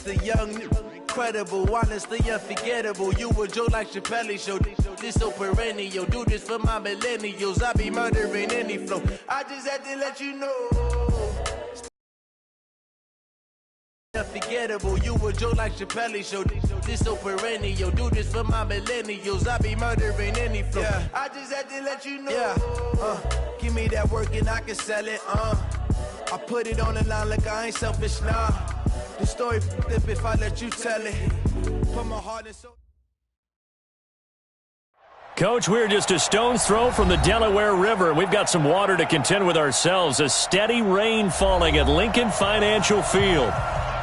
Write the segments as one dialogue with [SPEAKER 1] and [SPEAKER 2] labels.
[SPEAKER 1] The young, incredible, honestly unforgettable. You a Joe like Chappelle show. This so perennial. Do this for my millennials. I be murdering any flow. I just had to let you know. Unforgettable, you a Joe like Chappelle show. This so perennial. Do this for my millennials. I be murdering any flow. Yeah. I just had to let you know. Yeah. Give me that work and I can sell it. I put it on the line like I ain't selfish, nah. The story flip if I let you tell it. Put my heart and soul.
[SPEAKER 2] Coach, we're just a stone's throw from the Delaware River. We've got some water to contend with ourselves. A steady rain falling at Lincoln Financial Field.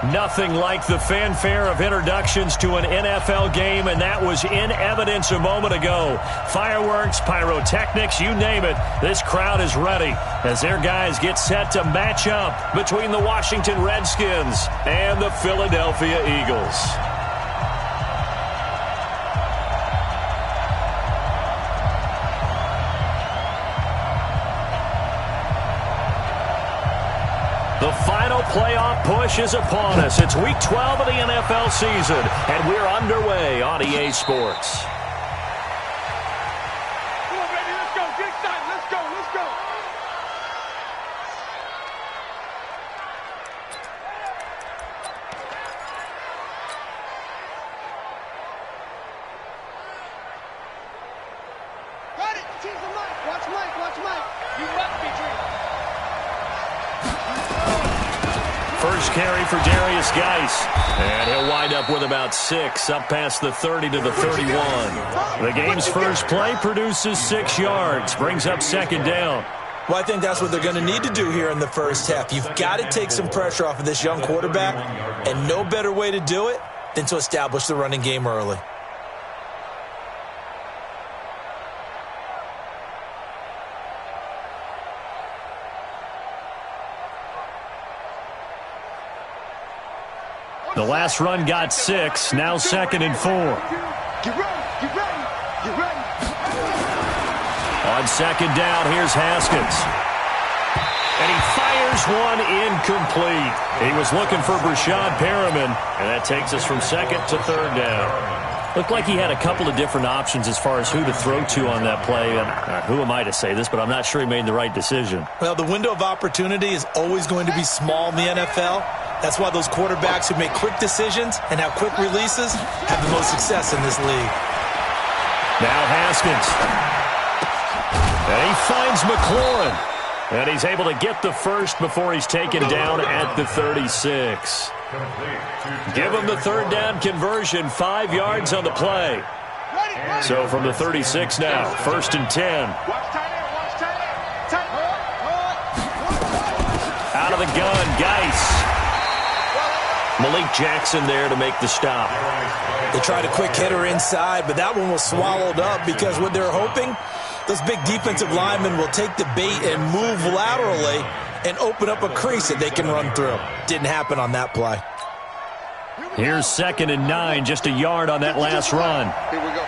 [SPEAKER 2] Nothing like the fanfare of introductions to an NFL game, and that was in evidence a moment ago. Fireworks, pyrotechnics, you name it. This crowd is ready as their guys get set to match up between the Washington Redskins and the Philadelphia Eagles. The final playoff push is upon us. It's Week 12 of the NFL season, and we're underway on EA Sports.
[SPEAKER 3] Come on, baby, let's go. Get excited. Let's go. Let's go. Got it. Tease the mic. Watch Mike. Watch Mike. You must be dreaming.
[SPEAKER 2] First carry for Darius Geis, and he'll wind up with about 6, up past the 30 to the 31. The game's first play produces 6 yards, brings up second down.
[SPEAKER 4] Well, I think that's what they're going to need to do here in the first half. You've got to take some pressure off of this young quarterback, and no better way to do it than to establish the running game early.
[SPEAKER 2] The last run got 6, now 2nd and 4.
[SPEAKER 3] Get ready. Get ready. Get ready.
[SPEAKER 2] On second down, here's Haskins. And he fires one incomplete. He was looking for Brashad Perriman, and that takes us from 2nd to 3rd down. Looked like he had a couple of different options as far as who to throw to on that play. And who am I to say this, but I'm not sure he made the right decision.
[SPEAKER 4] Well, the window of opportunity is always going to be small in the NFL. That's why those quarterbacks who make quick decisions and have quick releases have the most success in this league.
[SPEAKER 2] Now Haskins. And he finds McLaurin. And he's able to get the first before he's taken down at the 36. Give him the 3rd down conversion, 5 yards on the play. So from the 36 now, 1st and 10. Out of the gun, Geis. Malik Jackson there to make the stop.
[SPEAKER 4] They tried a quick hitter inside, but that one was swallowed up because what they're hoping, those big defensive linemen will take the bait and move laterally and open up a crease that they can run through. Didn't happen on that play.
[SPEAKER 2] Here's 2nd and 9, just a yard on that last run.
[SPEAKER 3] Here we go.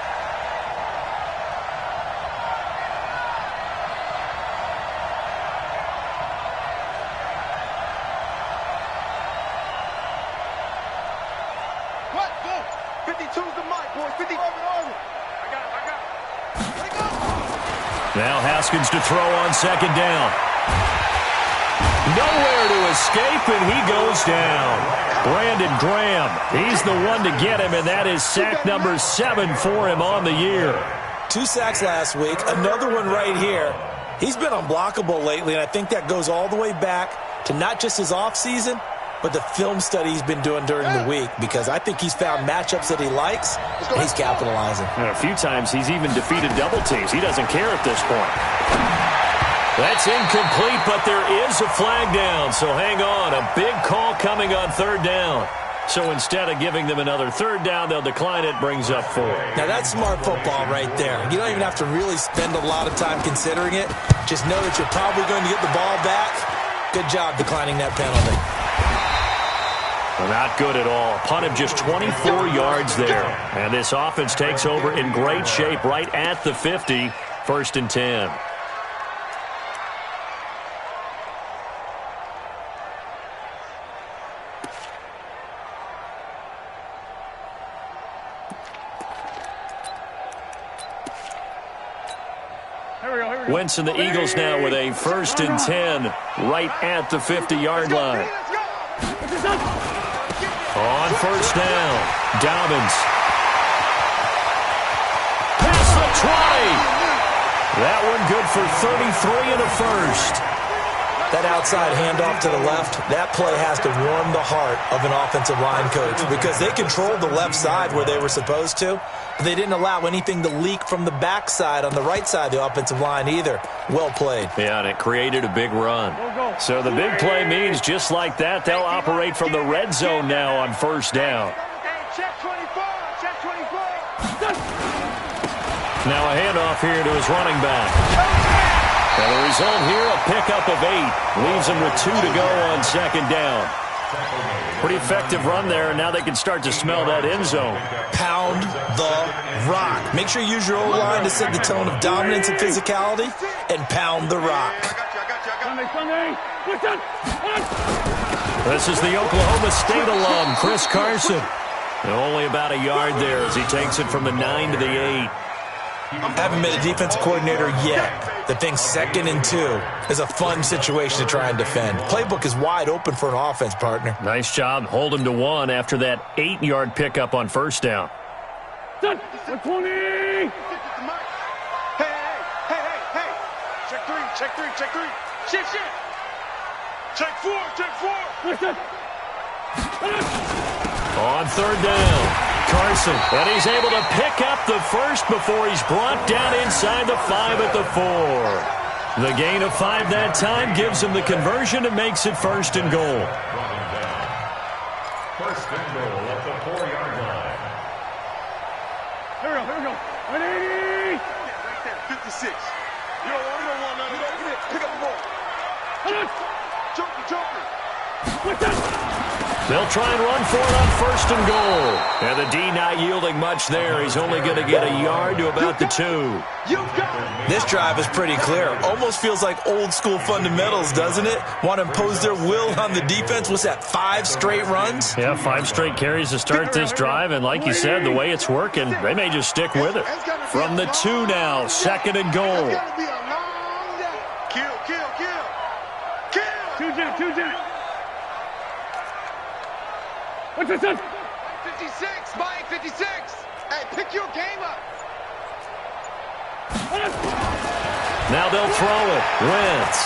[SPEAKER 3] What? Go. 52's the mic, boys. 50. I got it.
[SPEAKER 2] Now Haskins to throw on 2nd down. Nowhere to escape, and he goes down. Brandon Graham, he's the one to get him, and that is sack number 7 for him on the year.
[SPEAKER 4] 2 sacks last week, another one right here. He's been unblockable lately, and I think that goes all the way back to not just his offseason, but the film study he's been doing during the week, because I think he's found matchups that he likes, and he's capitalizing.
[SPEAKER 2] And a few times he's even defeated double teams. He doesn't care at this point. That's incomplete, but there is a flag down, so hang on. A big call coming on 3rd down. So instead of giving them another 3rd down, they'll decline it, brings up 4.
[SPEAKER 4] Now that's smart football right there. You don't even have to really spend a lot of time considering it. Just know that you're probably going to get the ball back. Good job declining that penalty.
[SPEAKER 2] Well, not good at all. Punt of just 24 yards there. And this offense takes over in great shape right at the 50, 1st and 10. Wentz and the Eagles now with a 1st and 10 right at the 50-yard line. On 1st down, Dobbins. Past the 20. That one good for 33 and a 1st.
[SPEAKER 4] That outside handoff to the left, that play has to warm the heart of an offensive line coach because they controlled the left side where they were supposed to, but they didn't allow anything to leak from the backside on the right side of the offensive line either. Well played.
[SPEAKER 2] Yeah, and it created a big run. So the big play means just like that, they'll operate from the red zone now on 1st down.
[SPEAKER 3] Check 24, check 24.
[SPEAKER 2] Now a handoff here to his running back. And the result here, a pickup of 8. Leaves him with 2 to go on 2nd down. Pretty effective run there, and now they can start to smell that end zone.
[SPEAKER 4] Pound the rock. Make sure you use your O-line to set the tone of dominance and physicality, and pound the rock.
[SPEAKER 2] This is the Oklahoma State alum, Chris Carson. And only about a yard there as he takes it from the 9 to the 8.
[SPEAKER 4] Haven't been a defensive coordinator yet that thinks 2nd and 2 is a fun situation to try and defend. Playbook is wide open for an offense, partner.
[SPEAKER 2] Nice job. Hold him to 1 after that 8-yard pickup on 1st down.
[SPEAKER 3] Hey. Check 3. Shift. Check 4.
[SPEAKER 2] On 3rd down, Carson, and he's able to pick up the 1st before he's brought down inside the 5 at the 4. The gain of 5 that time gives him the conversion and makes it 1st and goal.
[SPEAKER 5] 1st and goal at the 4-yard line.
[SPEAKER 3] Here we go. 180. Right there, 56. You don't want nothing. Pick up the ball. Joker.
[SPEAKER 2] They'll try and run for it on 1st and goal. And the D not yielding much there. He's only going to get a yard to about the 2.
[SPEAKER 4] This drive is pretty clear. Almost feels like old school fundamentals, doesn't it? Want to impose their will on the defense. What's that, 5 straight runs?
[SPEAKER 2] Yeah, 5 straight carries to start this drive. And like you said, the way it's working, they may just stick with it. From the 2 now, 2nd and goal.
[SPEAKER 3] Kill. 2 Jack. What's this? 56, Mike, 56. Hey, pick your game up.
[SPEAKER 2] Now they'll throw it. Wentz.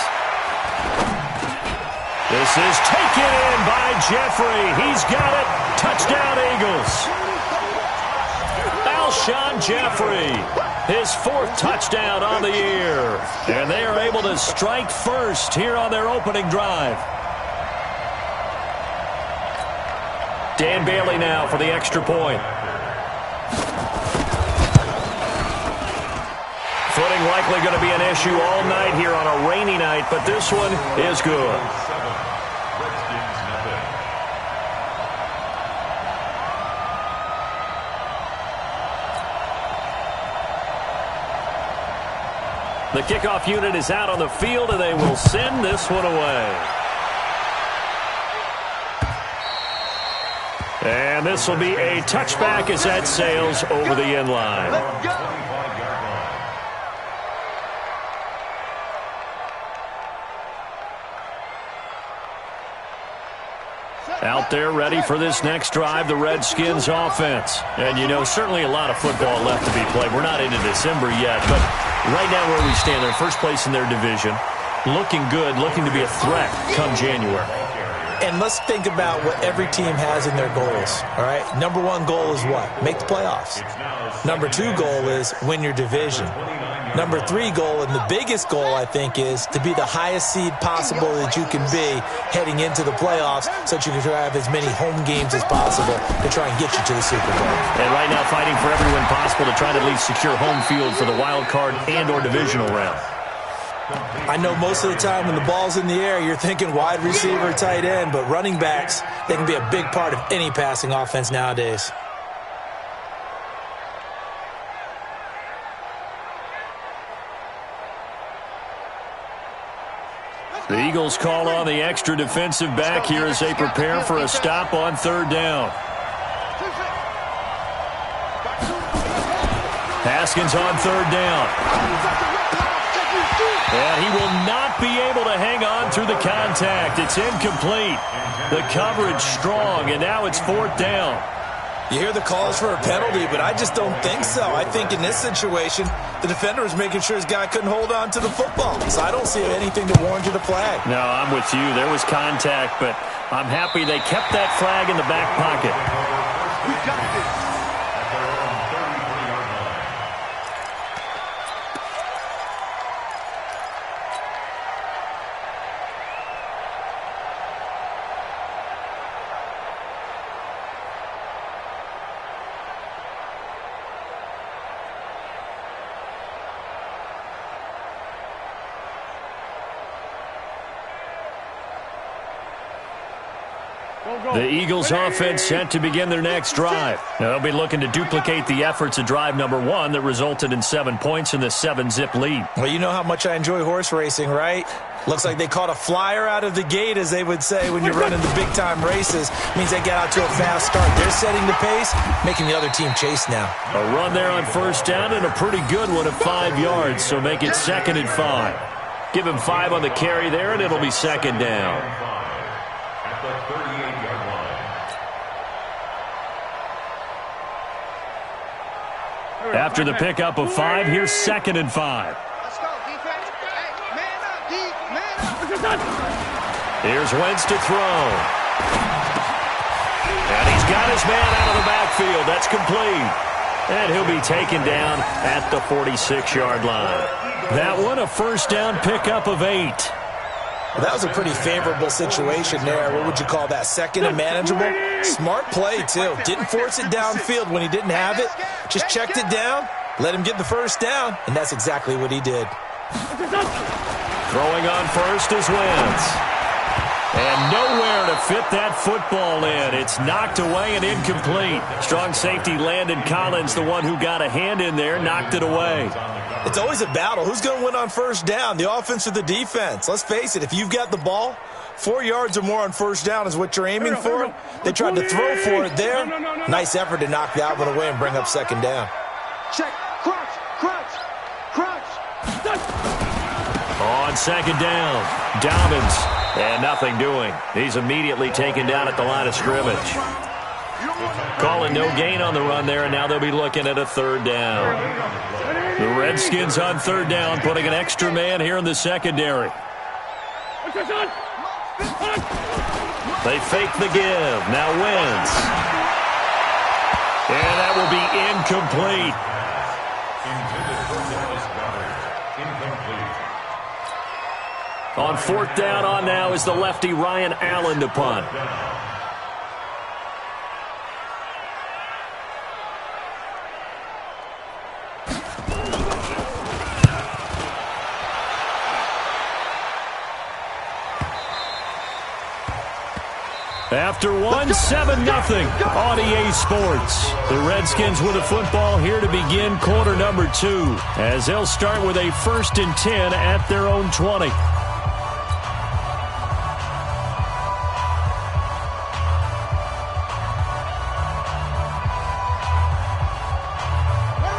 [SPEAKER 2] This is taken in by Jeffrey. He's got it. Touchdown, Eagles. Alshon Jeffrey, his 4th touchdown on the year. And they are able to strike first here on their opening drive. Dan Bailey now for the extra point. Footing likely going to be an issue all night here on a rainy night, but this one is good. The kickoff unit is out on the field, and they will send this one away. And this will be a touchback as that sails over the end line. Out there ready for this next drive, the Redskins offense. And, you know, certainly a lot of football left to be played. We're not into December yet, but right now where we stand, they're first place in their division. Looking good, looking to be a threat come January.
[SPEAKER 4] And let's think about what every team has in their goals, all right? Number 1 goal is what? Make the playoffs. Number 2 goal is win your division. Number 3 goal, and the biggest goal, I think, is to be the highest seed possible that you can be heading into the playoffs so that you can have as many home games as possible to try and get you to the Super Bowl.
[SPEAKER 2] And right now fighting for every win possible to try to at least secure home field for the wild card and or divisional round.
[SPEAKER 4] I know most of the time when the ball's in the air, you're thinking wide receiver, tight end, but running backs, they can be a big part of any passing offense nowadays.
[SPEAKER 2] The Eagles call on the extra defensive back here as they prepare for a stop on 3rd down. Haskins on 3rd down. And he will not be able to hang on through the contact. It's incomplete. The coverage strong, and now it's 4th down.
[SPEAKER 4] You hear the calls for a penalty, but I just don't think so. I think in this situation, the defender was making sure his guy couldn't hold on to the football. So I don't see anything to warrant a flag.
[SPEAKER 2] No, I'm with you. There was contact, but I'm happy they kept that flag in the back pocket.
[SPEAKER 3] We got this.
[SPEAKER 2] The Eagles offense set to begin their next drive. Now, they'll be looking to duplicate the efforts of drive number 1 that resulted in 7 points in the 7-zip lead.
[SPEAKER 4] Well, you know how much I enjoy horse racing, right? Looks like they caught a flyer out of the gate, as they would say when you're running the big-time races. Means they get out to a fast start. They're setting the pace, making the other team chase now.
[SPEAKER 2] A run there on 1st down and a pretty good one at 5 yards, so make it 2nd and 5. Give him 5 on the carry there, and it'll be 2nd down.
[SPEAKER 5] At the 38-yard line.
[SPEAKER 2] After the pickup of 5, here's 2nd and 5.
[SPEAKER 6] Let's go, defense. Hey, man up, D, man up.
[SPEAKER 2] Here's Wentz to throw. And he's got his man out of the backfield. That's complete. And he'll be taken down at the 46-yard line. That one, a 1st down pickup of 8.
[SPEAKER 4] Well, that was a pretty favorable situation there. What would you call that? 2nd and manageable? Smart play, too. Didn't force it downfield when he didn't have it. Just checked it down, let him get the 1st down, and that's exactly what he did.
[SPEAKER 2] Throwing on 1st is Wentz. And nowhere to fit that football in. It's knocked away and incomplete. Strong safety Landon Collins, the one who got a hand in there, knocked it away.
[SPEAKER 4] It's always a battle. Who's going to win on 1st down, the offense or the defense? Let's face it, if you've got the ball, 4 yards or more on 1st down is what you're aiming for. They tried to throw for it there. Nice effort to knock that one away and bring up 2nd down.
[SPEAKER 3] Check. Crunch.
[SPEAKER 2] On 2nd down, Dobbins. And nothing doing. He's immediately taken down at the line of scrimmage. Calling no gain on the run there, and now they'll be looking at a 3rd down. The Redskins on 3rd down, putting an extra man here in the secondary. They fake the give. Now Wentz. And that will be incomplete. On 4th down on now is the lefty Ryan Allen to punt. After 1, 7-0 on EA Sports. The Redskins with a football here to begin quarter number 2, as they'll start with a 1st and 10 at their own 20.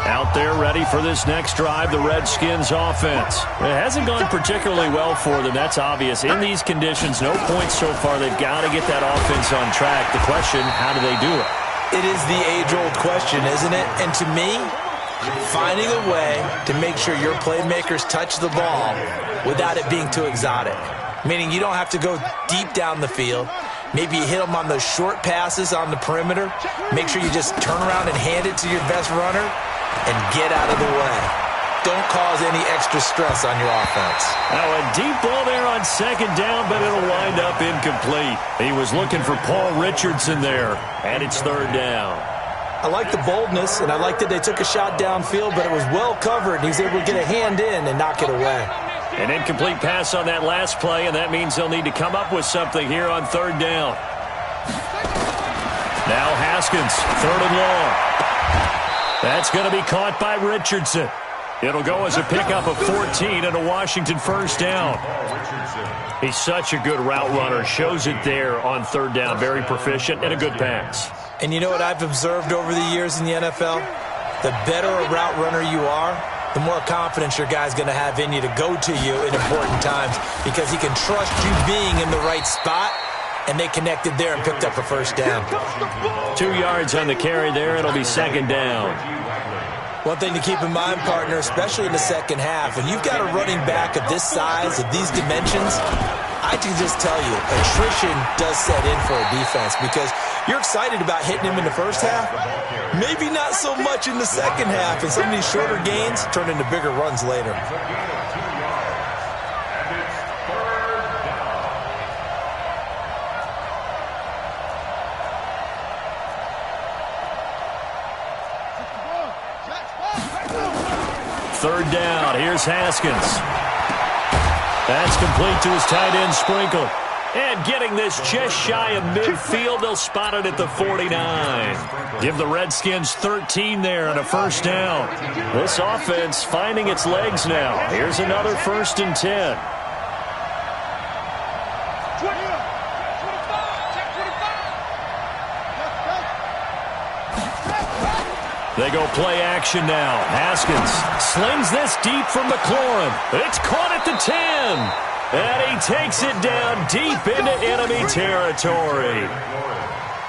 [SPEAKER 2] Out there ready for this next drive, the Redskins offense. It hasn't gone particularly well for them, that's obvious. In these conditions, no points so far. They've got to get that offense on track. The question, how do they do it?
[SPEAKER 4] It is the age-old question, isn't it? And to me, finding a way to make sure your playmakers touch the ball without it being too exotic. Meaning you don't have to go deep down the field. Maybe you hit them on those short passes on the perimeter. Make sure you just turn around and hand it to your best runner and get out of the way. Don't cause any extra stress on your offense.
[SPEAKER 2] Now a deep ball there on 2nd down, but it'll wind up incomplete. He was looking for Paul Richardson there, and it's 3rd down.
[SPEAKER 4] I like the boldness, and I like that they took a shot downfield, but it was well covered, and he was able to get a hand in and knock it away.
[SPEAKER 2] An incomplete pass on that last play, and that means they'll need to come up with something here on 3rd down. Now Haskins, 3rd and long. That's going to be caught by Richardson. It'll go as a pickup of 14 and a Washington 1st down. He's such a good route runner. Shows it there on 3rd down. Very proficient and a good pass.
[SPEAKER 4] And you know what I've observed over the years in the NFL? The better a route runner you are, the more confidence your guy's going to have in you to go to you in important times because he can trust you being in the right spot, and they connected there and picked up a first down.
[SPEAKER 2] 2 yards on the carry there. It'll be second down.
[SPEAKER 4] One thing to keep in mind, partner, especially in the second half, when you've got a running back of this size, of these dimensions, I can just tell you, attrition does set in for a defense because you're excited about hitting him in the first half, maybe not so much in the second half, and some of these shorter gains turn into bigger runs later.
[SPEAKER 2] Third down. Here's Haskins. That's complete to his tight end, Sprinkle. And getting this just shy of midfield, they'll spot it at the 49. Give the Redskins 13 there and a first down. This offense finding its legs now. Here's another 1st and 10. They go play action now. Haskins slings this deep from McLaurin. It's caught at the 10. And he takes it down deep into enemy territory.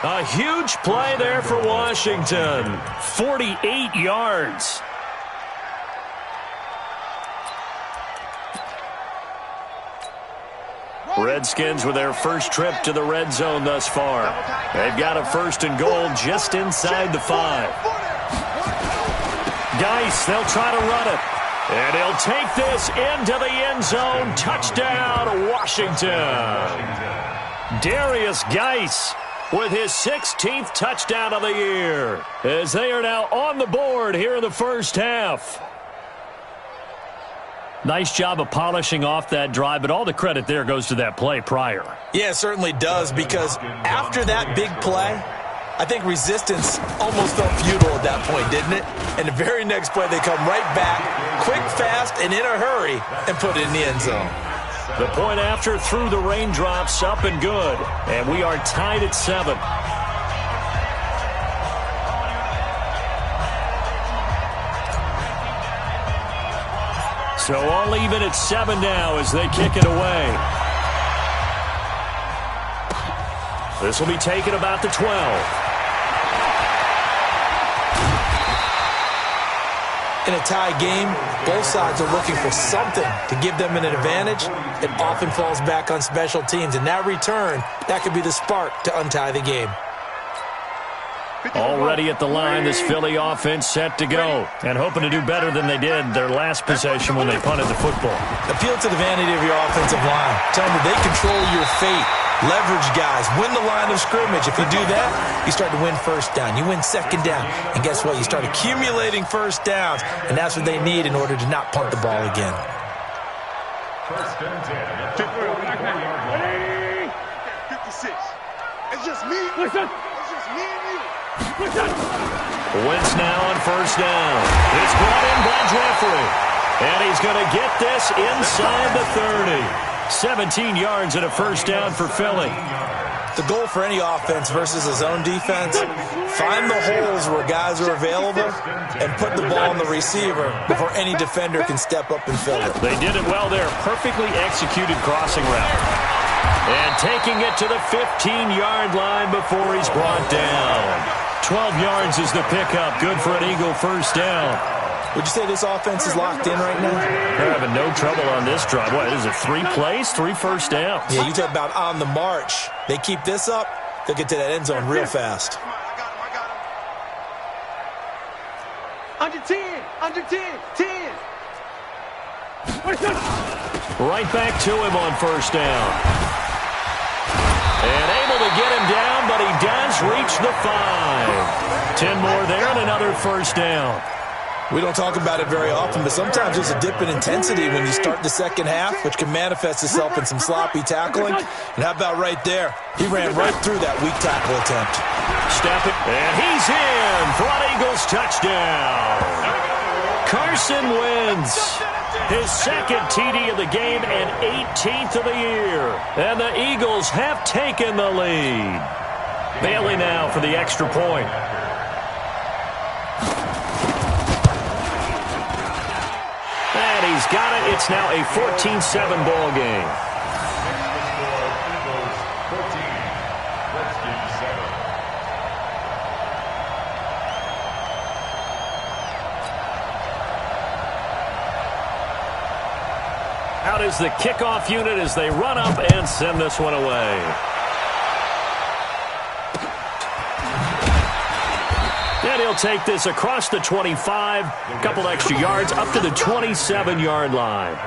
[SPEAKER 2] A huge play there for Washington. 48 yards. Redskins with their first trip to the red zone thus far. They've got a 1st and goal just inside the 5. Geis, they'll try to run it. And he'll take this into the end zone. Touchdown, Washington. Darius Geis with his 16th touchdown of the year, as they are now on the board here in the first half. Nice job of polishing off that drive, but all the credit there goes to that play prior.
[SPEAKER 4] Yeah, it certainly does, because after that big play, I think resistance almost felt futile at that point, didn't it? And the very next play, they come right back, quick, fast, and in a hurry, and put it in the end zone.
[SPEAKER 2] The point after through the raindrops, up and good. And we are tied at 7. So all even at 7 now as they kick it away. This will be taken about the 12.
[SPEAKER 4] In a tie game, both sides are looking for something to give them an advantage. It often falls back on special teams. And that return, that could be the spark to untie the game.
[SPEAKER 2] Already at the line, this Philly offense set to go. And hoping to do better than they did their last possession when they punted the football.
[SPEAKER 4] Appeal to the vanity of your offensive line. Tell them that they control your fate. Leverage guys. Win the line of scrimmage. If you do that, you start to win first down. You win second down. And guess what? You start accumulating first downs. And that's what they need in order to not punt the ball again.
[SPEAKER 3] First and 10. 56. It's just me. Listen. It's just me and you. Listen.
[SPEAKER 2] Wentz now on first down. It's brought in by Jeffrey. And he's going to get this inside the 30. 17 yards and a first down for Philly.
[SPEAKER 4] The goal for any offense versus his own defense, find the holes where guys are available and put the ball on the receiver before any defender can step up and fill it.
[SPEAKER 2] They did it well there. Perfectly executed crossing route. And taking it to the 15-yard line before he's brought down. 12 yards is the pickup. Good for an Eagle first down.
[SPEAKER 4] Would you say this offense is locked in right now?
[SPEAKER 2] They're having no trouble on this drive. What is it, 3 plays, 3 first downs?
[SPEAKER 4] Yeah, you talk about on the march. They keep this up, they'll get to that end zone real fast.
[SPEAKER 6] Under 10, under 10, 10.
[SPEAKER 2] Right back to him on first down. And able to get him down, but he does reach the 5. 10 more there and another first down.
[SPEAKER 4] We don't talk about it very often, but sometimes there's a dip in intensity when you start the second half, which can manifest itself in some sloppy tackling. And how about right there? He ran right through that weak tackle attempt.
[SPEAKER 2] Step it, and he's in for an Eagles touchdown. Carson Wentz, his second TD of the game and 18th of the year. And the Eagles have taken the lead. Bailey now for the extra point. he's got it. It's now a 14-7 ball game. Out is the kickoff unit as they run up and send this one away. And he'll take this across the 25, a couple extra yards, up to the 27-yard line.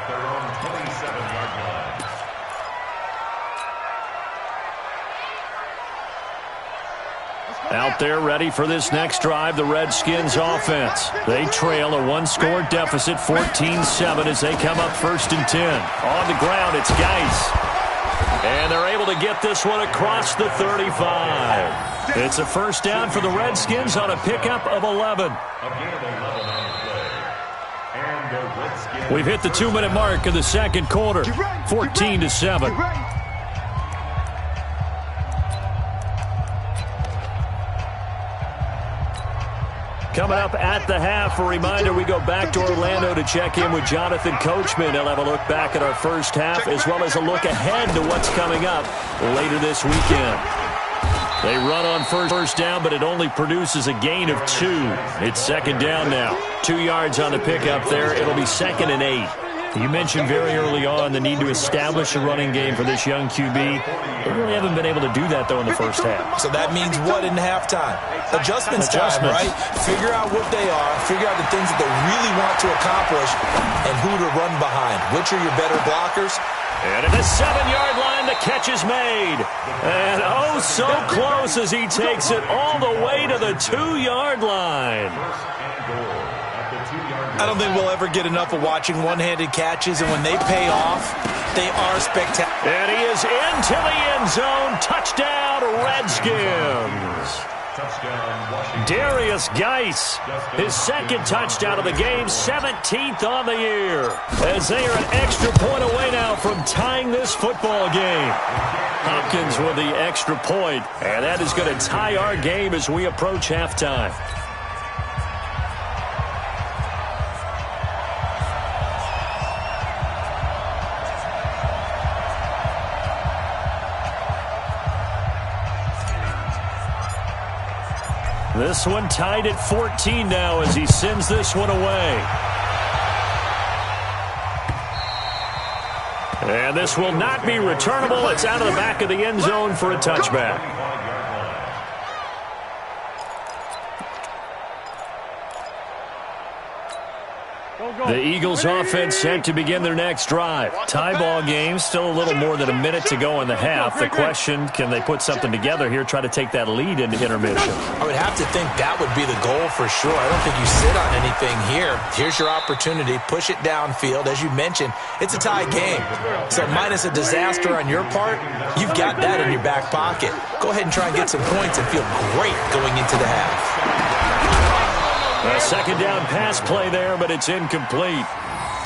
[SPEAKER 2] Out there ready for this next drive, the Redskins offense. They trail a one-score deficit, 14-7, as they come up 1st and 10. On the ground, it's Geis. And they're able to get this one across the 35. It's a first down for the Redskins on a pickup of 11. We've hit the 2-minute mark of the second quarter, 14-7. Coming up at the half, a reminder, we go back to Orlando to check in with Jonathan Coachman. He'll have a look back at our first half as well as a look ahead to what's coming up later this weekend. They run on first down, but it only produces a gain of 2. It's second down now. 2 yards on the pickup there. It'll be 2nd and 8. You mentioned very early on the need to establish a running game for this young QB. They really haven't been able to do that, though, in the first half.
[SPEAKER 4] So that means what in halftime? Adjustments time, right? Figure out what they are, figure out the things that they really want to accomplish, and who to run behind. Which are your better blockers?
[SPEAKER 2] And at the 7-yard line, the catch is made. And oh, so close as he takes it all the way to the 2-yard line.
[SPEAKER 4] I don't think we'll ever get enough of watching one-handed catches, and when they pay off, they are spectacular.
[SPEAKER 2] And he is into the end zone. Touchdown, Redskins. Darius Geis, his second touchdown of the game, 17th on the year. As they are an extra point away now from tying this football game. Hopkins with the extra point, and that is going to tie our game as we approach halftime. This one tied at 14 now as he sends this one away. And this will not be returnable. It's out of the back of the end zone for a touchback. The Eagles offense set to begin their next drive. Tie ball game, still a little more than a minute to go in the half. The question, can they put something together here, try to take that lead into intermission?
[SPEAKER 4] I would have to think that would be the goal for sure. I don't think you sit on anything here. Here's your opportunity. Push it downfield. As you mentioned, it's a tie game. So minus a disaster on your part, you've got that in your back pocket. Go ahead and try and get some points and feel great going into the half.
[SPEAKER 2] A second down pass play there, but it's incomplete.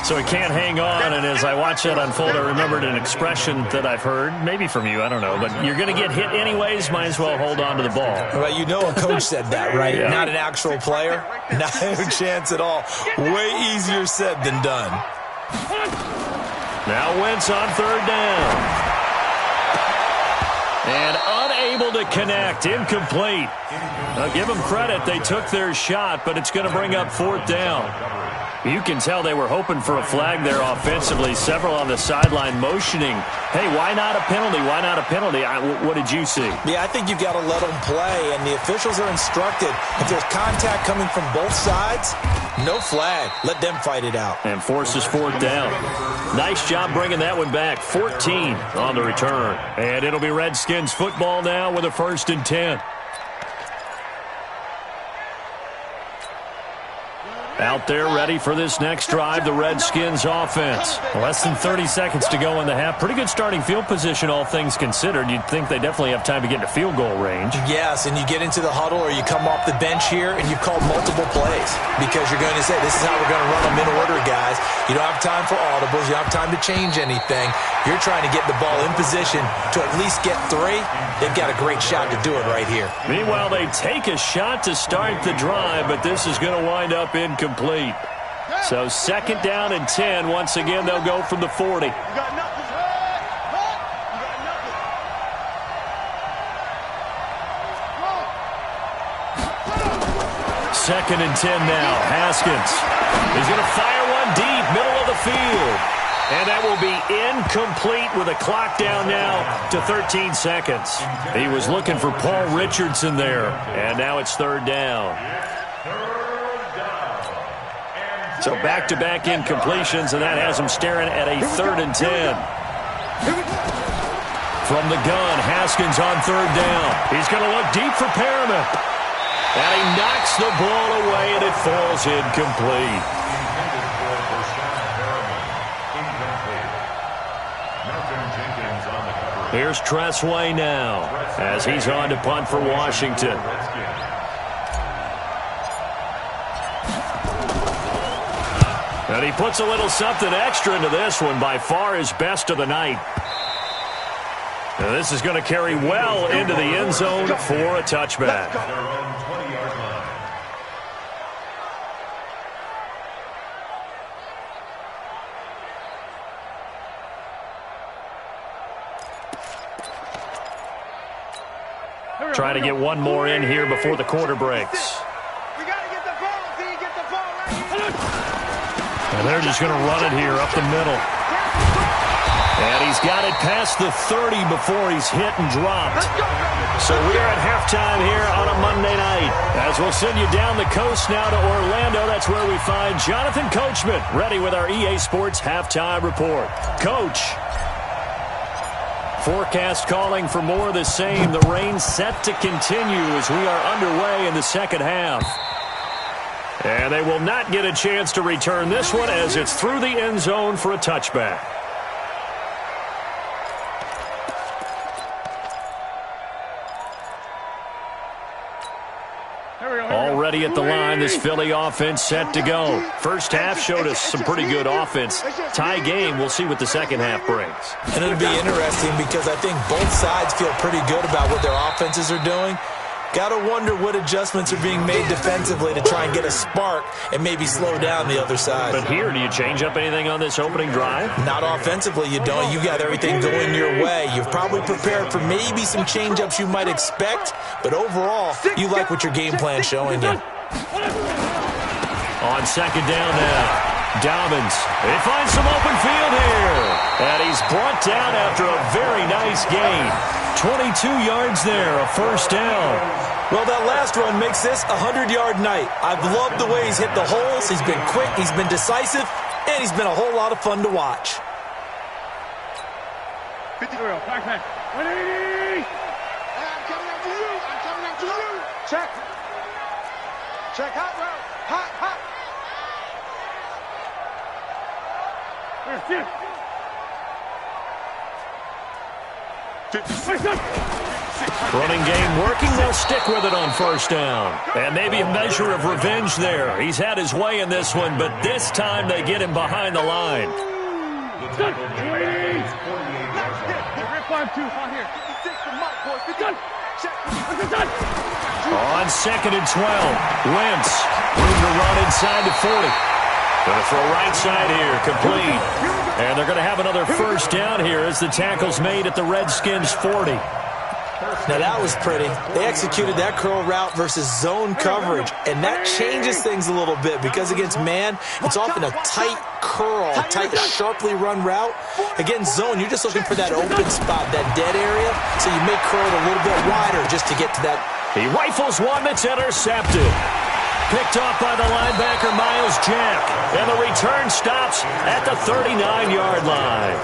[SPEAKER 2] So he can't hang on, and as I watch that unfold, I remembered an expression that I've heard, maybe from you, I don't know, but you're going to get hit anyways, might as well hold on to the ball.
[SPEAKER 4] Well, you know a coach said that, right?
[SPEAKER 2] Yeah.
[SPEAKER 4] Not an actual player. Not a chance at all. Way easier said than done.
[SPEAKER 2] Now Wentz on third down. And unable to connect, incomplete. Now give them credit, they took their shot, but it's going to bring up fourth down. You can tell they were hoping for a flag there offensively. Several on the sideline motioning, hey, why not a penalty? Why not a penalty? What did you see?
[SPEAKER 4] Yeah, I think you've got to let them play, and the officials are instructed. If there's contact coming from both sides, no flag. Let them fight it out.
[SPEAKER 2] And forces fourth down. Nice job bringing that one back. 14 on the return. And it'll be Redskins football now with a 1st and 10. Out there ready for this next drive, the Redskins offense. Less than 30 seconds to go in the half. Pretty good starting field position, all things considered. You'd think they definitely have time to get into field goal range.
[SPEAKER 4] Yes, and you get into the huddle or you come off the bench here and you call multiple plays because you're going to say, this is how we're going to run them in order, guys. You don't have time for audibles. You don't have time to change anything. You're trying to get the ball in position to at least get 3. They've got a great shot to do it right here.
[SPEAKER 2] Meanwhile, they take a shot to start the drive, but this is going to wind up incomplete. So 2nd down and 10. Once again, they'll go from the 40.
[SPEAKER 3] You got nothing. You got nothing.
[SPEAKER 2] 2nd and 10 now. Haskins. He's going to fire one deep, middle of the field. And that will be incomplete with a clock down now to 13 seconds. He was looking for Paul Richardson there. And now it's 3rd down. So back-to-back incompletions, and that has him staring at a 3rd and 10. From the gun, Haskins on 3rd down. He's going to look deep for Perriman. And he knocks the ball away, and it falls incomplete. Here's Tressway now as he's on to punt for Washington. And he puts a little something extra into this one, by far his best of the night. Now this is going to carry well into the end zone for a touchback. Trying to get one more in here before the quarter breaks.
[SPEAKER 6] We got to get the ball. See, get the ball right here.
[SPEAKER 2] And they're just going to run it here up the middle. And he's got it past the 30 before he's hit and dropped. So we are at halftime here on a Monday night. As we'll send you down the coast now to Orlando, that's where we find Jonathan Coachman, ready with our EA Sports Halftime Report. Coach. Forecast calling for more of the same. The rain set to continue as we are underway in the second half. And they will not get a chance to return this one as it's through the end zone for a touchback. Already at the line, this Philly offense set to go. First half showed us some pretty good offense. Tie game, we'll see what the second half brings.
[SPEAKER 4] And it'll be interesting because I think both sides feel pretty good about what their offenses are doing. Got to wonder what adjustments are being made defensively to try and get a spark and maybe slow down the other side.
[SPEAKER 2] But here, do you change up anything on this opening drive?
[SPEAKER 4] Not offensively, you don't. You got everything going your way. You've probably prepared for maybe some change-ups you might expect, but overall, you like what your game plan's showing you.
[SPEAKER 2] On 2nd down now, Dobbins. He finds some open field here. And he's brought down after a very nice gain. 22 yards there, a first down.
[SPEAKER 4] Well, that last run makes this a 100-yard night. I've loved the way he's hit the holes. He's been quick, he's been decisive, and he's been a whole lot of fun to watch.
[SPEAKER 3] 50 girl, backpack. 180!
[SPEAKER 6] I'm coming after you. I'm coming after you.
[SPEAKER 3] Check. Check, hot route. Hot, hot. Here, get. 56.
[SPEAKER 2] Running game working, they'll stick with it on first down. And maybe a measure of revenge there. He's had his way in this one, but this time they get him behind the line.
[SPEAKER 3] Rip on 2, hot here. 56 for Mike, boys. Be done. Check.
[SPEAKER 2] On 2nd and 12, Wentz. Room to run inside the 40. Going to throw right side here, complete. And they're going to have another first down here as the tackle's made at the Redskins' 40.
[SPEAKER 4] Now that was pretty. They executed that curl route versus zone coverage, and that changes things a little bit because against man, it's often a tight curl, tight, sharply run route. Against zone, you're just looking for that open spot, that dead area, so you may curl it a little bit wider just to get to that.
[SPEAKER 2] He rifles one that's intercepted. Picked off by the linebacker, Miles Jack. And the return stops at the 39-yard line.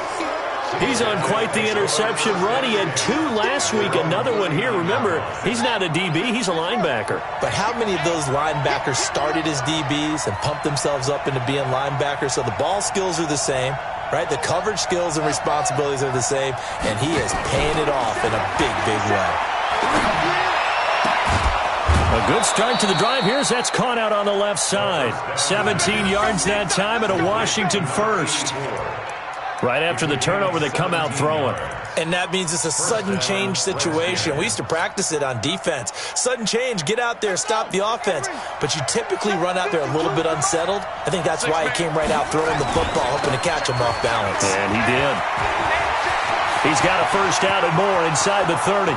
[SPEAKER 2] He's on quite the interception run. He had 2 last week, another one here. Remember, he's not a DB, he's a linebacker.
[SPEAKER 4] But how many of those linebackers started as DBs and pumped themselves up into being linebackers? So the ball skills are the same, right? The coverage skills and responsibilities are the same, and he is paying it off in a big, big way.
[SPEAKER 2] A good start to the drive here as that's caught out on the left side. 17 yards that time and a Washington first. Right after the turnover, they come out throwing.
[SPEAKER 4] And that means it's a sudden change situation. We used to practice it on defense. Sudden change, get out there, stop the offense. But you typically run out there a little bit unsettled. I think that's why he came right out throwing the football, hoping to catch him off balance.
[SPEAKER 2] And he did. He's got a first down and more inside the 30.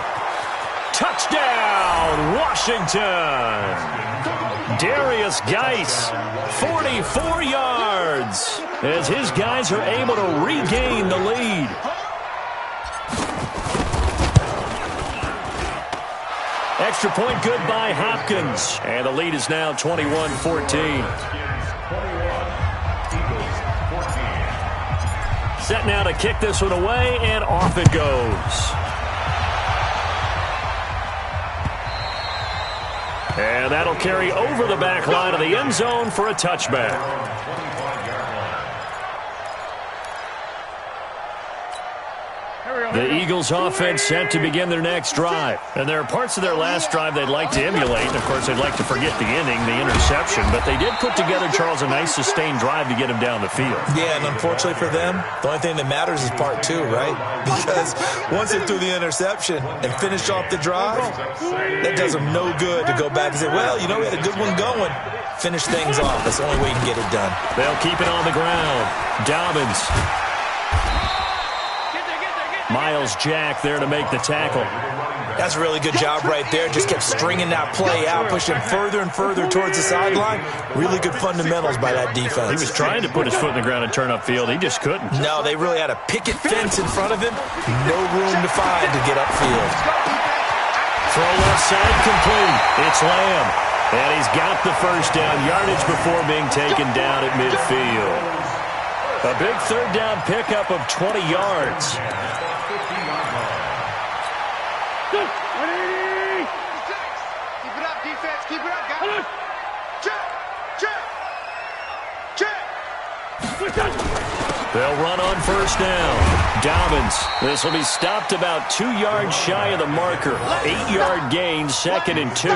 [SPEAKER 2] Touchdown, Washington! Darius Geis, 44 yards, as his guys are able to regain the lead. Extra point good by Hopkins, and the lead is now 21-14. Set now to kick this one away, and off it goes. And that'll carry over the back line of the end zone for a touchback. The Eagles offense set to begin their next drive. And there are parts of their last drive they'd like to emulate. And, of course, they'd like to forget the inning, the interception. But they did put together, Charles, a nice sustained drive to get him down the field.
[SPEAKER 4] Yeah, and unfortunately for them, the only thing that matters is part two, right? Because once they threw the interception and finished off the drive, that does them no good to go back and say, well, you know, we had a good one going. Finish things off. That's the only way you can get it done.
[SPEAKER 2] They'll keep it on the ground. Dobbins. Miles Jack there to make the tackle.
[SPEAKER 4] That's a really good job right there. Just kept stringing that play out, pushing further and further towards the sideline. Really good fundamentals by that defense.
[SPEAKER 2] He was trying to put his foot in the ground and turn upfield. He just couldn't.
[SPEAKER 4] No, they really had a picket fence in front of him. No room to find to get upfield.
[SPEAKER 2] Throw left side complete. It's Lamb. And he's got the first down yardage before being taken down at midfield. A big third down pickup of 20 yards.
[SPEAKER 6] Keep it up, defense. Keep it up, guys. Check.
[SPEAKER 2] They'll run on first down. Dobbins. This will be stopped about 2 yards shy of the marker. 8-yard gain, 2nd and 2.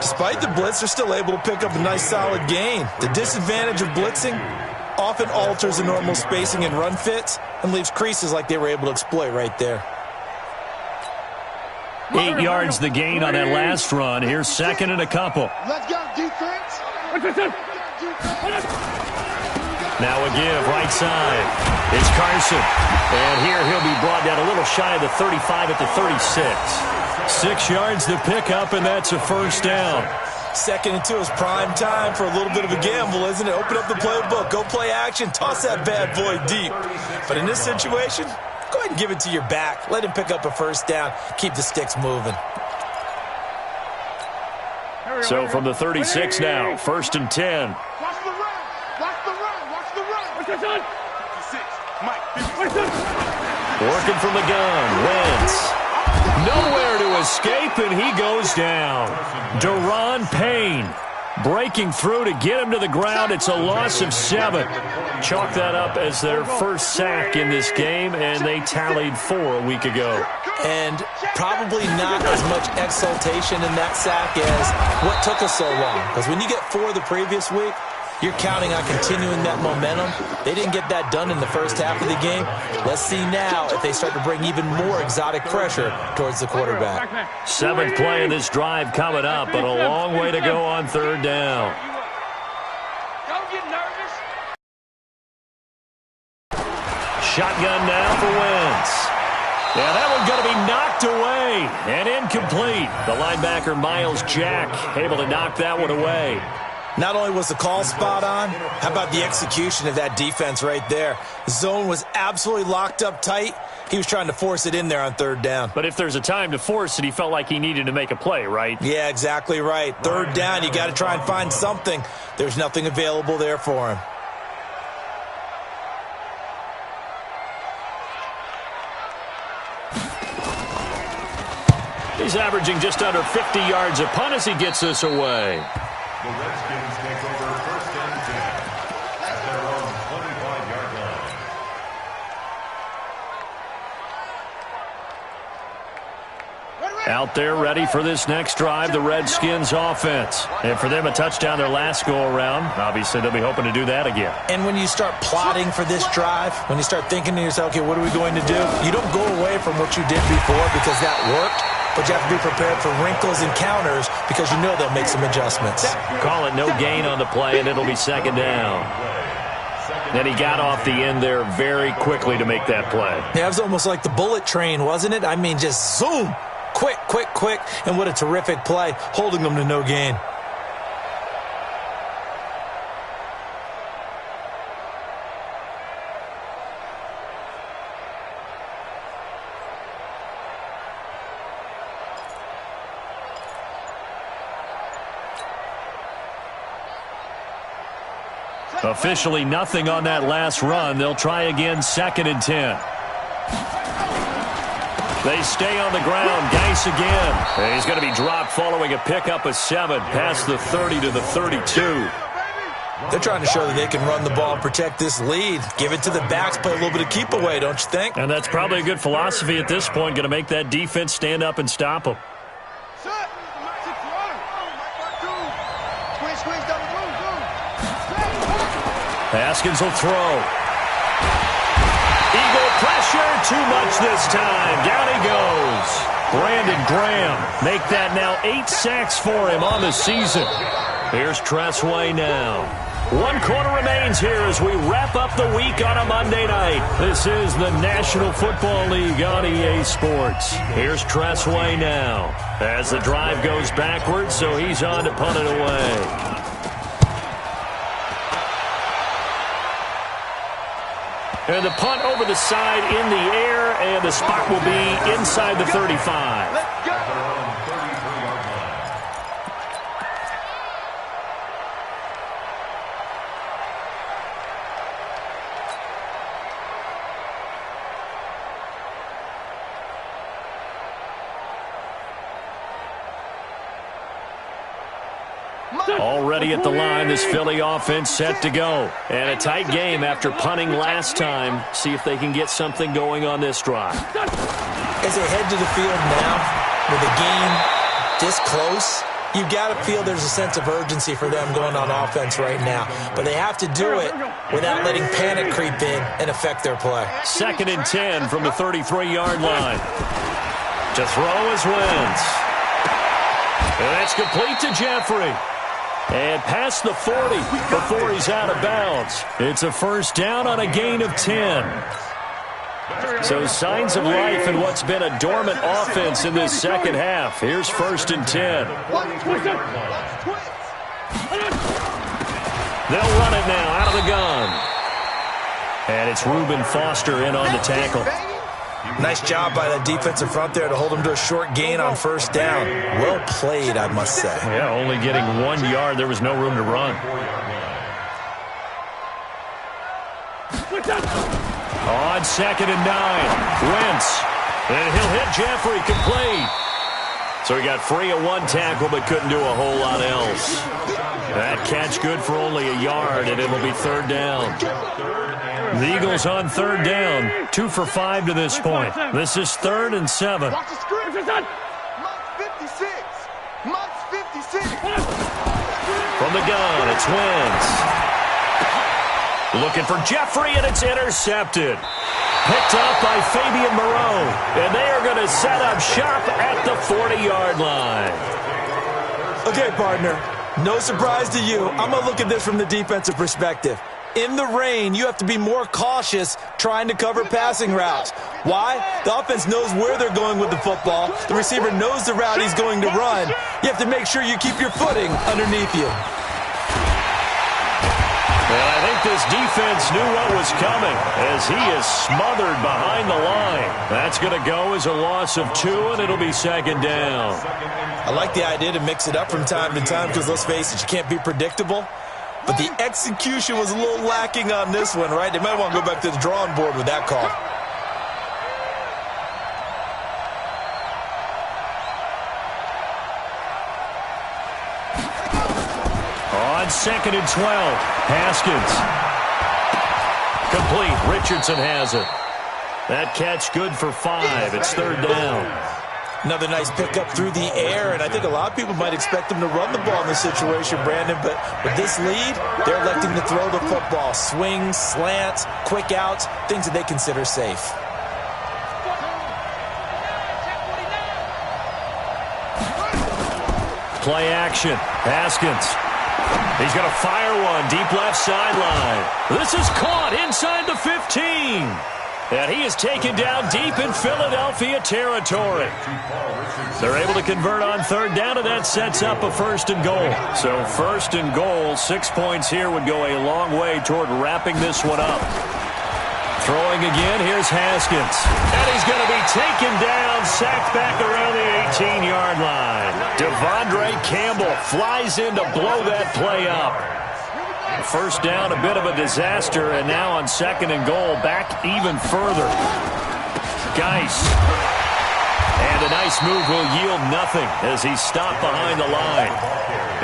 [SPEAKER 4] Despite the blitz, they're still able to pick up a nice solid gain. The disadvantage of blitzing often alters the normal spacing and run fits and leaves creases like they were able to exploit right there.
[SPEAKER 2] 8 yards the gain on that last run. Here's 2nd and a couple.
[SPEAKER 6] Let's go, defense.
[SPEAKER 2] Now a give, right side. It's Carson. And here he'll be brought down a little shy of the 35 at the 36. 6 yards to pick up, and that's a first down.
[SPEAKER 4] 2nd and 2 is prime time for a little bit of a gamble, isn't it? Open up the playbook, go play action, toss that bad boy deep. But in this situation, go ahead and give it to your back. Let him pick up a first down. Keep the sticks moving.
[SPEAKER 2] So from the 36 now, 1st and 10.
[SPEAKER 6] Watch the run. Watch the run. Watch the run. What's that, son? 56. Mike.
[SPEAKER 2] Working from the gun. Wentz. Nowhere to escape, and he goes down. Daron Payne breaking through to get him to the ground. It's a loss of 7. Chalk that up as their first sack in this game, and they tallied 4 a week ago.
[SPEAKER 4] And probably not as much exultation in that sack as what took us so long. Because when you get 4 the previous week, you're counting on continuing that momentum. They didn't get that done in the first half of the game. Let's see now if they start to bring even more exotic pressure towards the quarterback.
[SPEAKER 2] 7th play of this drive coming up, but a long way to go on 3rd down.
[SPEAKER 6] Don't get nervous.
[SPEAKER 2] Shotgun now for Wentz. Yeah, that one's going to be knocked away and incomplete. The linebacker, Miles Jack, able to knock that one away.
[SPEAKER 4] Not only was the call spot on, how about the execution of that defense right there? The zone was absolutely locked up tight. He was trying to force it in there on 3rd down.
[SPEAKER 2] But if there's a time to force it, he felt like he needed to make a play, right?
[SPEAKER 4] Yeah, exactly right. 3rd down, you got to try and find something. There's nothing available there for him.
[SPEAKER 2] He's averaging just under 50 yards a punt as he gets this away.
[SPEAKER 5] The Redskins take over 1st and 10 at their own 25-yard line.
[SPEAKER 2] Out there ready for this next drive, the Redskins offense. And for them, a touchdown their last go-around. Obviously, they'll be hoping to do that again.
[SPEAKER 4] And when you start plotting for this drive, when you start thinking to yourself, okay, what are we going to do? You don't go away from what you did before because that worked, but you have to be prepared for wrinkles and counters because you know they'll make some adjustments.
[SPEAKER 2] Call it no gain on the play, and it'll be second down. And he got off the end there very quickly to make that play.
[SPEAKER 4] Yeah, it was almost like the bullet train, wasn't it? I mean, just zoom. Quick, quick, quick. And what a terrific play, holding them to no gain.
[SPEAKER 2] Officially nothing on that last run. They'll try again, 2nd and 10. They stay on the ground. Geis again. And he's going to be dropped following a pickup of 7 past the 30 to the 32.
[SPEAKER 4] They're trying to show that they can run the ball and protect this lead. Give it to the backs, play a little bit of keep away, don't you think?
[SPEAKER 2] And that's probably a good philosophy at this point. Going to make that defense stand up and stop them. Haskins will throw. Eagle pressure, too much this time. Down he goes. Brandon Graham make that now 8 sacks for him on the season. Here's Tressway now. 1 quarter remains here as we wrap up the week on a Monday night. This is the National Football League on EA Sports. Here's Tressway now as the drive goes backwards, so he's on to punt it away. And the punt over the side in the air, and the spot will be inside the 35.
[SPEAKER 6] Let's go.
[SPEAKER 2] Already at the line, this Philly offense set to go. And a tight game after punting last time. See if they can get something going on this drive.
[SPEAKER 4] As they head to the field now, with the game this close, you've got to feel there's a sense of urgency for them going on offense right now. But they have to do it without letting panic creep in and affect their play.
[SPEAKER 2] 2nd and 10 from the 33-yard line. To throw is Wentz. And that's complete to Jeffrey. And past the 40 before he's out of bounds. It's a first down on a gain of 10. So signs of life in what's been a dormant offense in this second half. Here's 1st and 10. They'll run it now out of the gun. And it's Reuben Foster in on the tackle.
[SPEAKER 4] Nice job by that defensive front there to hold him to a short gain on first down. Well played, I must say.
[SPEAKER 2] Yeah, only getting 1 yard. There was no room to run. On 2nd and 9, Wentz. And he'll hit Jeffrey complete. So he got free of 1 tackle but couldn't do a whole lot else. That catch good for only a yard, and it'll be 3rd down. The Eagles on 3rd down, 2 for 5 to this point. This is 3rd and 7.
[SPEAKER 6] Watch the screen. Mike 56. Mike 56.
[SPEAKER 2] From the gun, it's Wentz. Looking for Jeffrey, and it's intercepted. Picked up by Fabian Moreau. And they are going to set up shop at the 40-yard line.
[SPEAKER 4] Okay, partner, no surprise to you. I'm going to look at this from the defensive perspective. In the rain, you have to be more cautious trying to cover passing routes. Why? The offense knows where they're going with the football. The receiver knows the route he's going to run. You have to make sure you keep your footing underneath you.
[SPEAKER 2] And I think this defense knew what was coming as he is smothered behind the line. That's going to go as a loss of 2, and it'll be 2nd down.
[SPEAKER 4] I like the idea to mix it up from time to time because, let's face it, you can't be predictable. But the execution was a little lacking on this one, right? They might want to go back to the drawing board with that call.
[SPEAKER 2] On 2nd and 12, Haskins. Complete. Richardson has it. That catch good for 5. It's 3rd down.
[SPEAKER 4] Another nice pickup through the air, and I think a lot of people might expect them to run the ball in this situation, Brandon, but with this lead, they're electing to throw the football. Swings, slants, quick outs, things that they consider safe.
[SPEAKER 2] Play action. Haskins. He's going to fire one deep left sideline. This is caught inside the 15. And he is taken down deep in Philadelphia territory. They're able to convert on third down, and that sets up a 1st and goal. So 1st and goal, 6 points here would go a long way toward wrapping this one up. Throwing again, here's Haskins. And he's going to be taken down, sacked back around the 18-yard line. Devondre Campbell flies in to blow that play up. First down, a bit of a disaster, and now on 2nd and goal, back even further. Geis. And a nice move will yield nothing as he's stopped behind the line.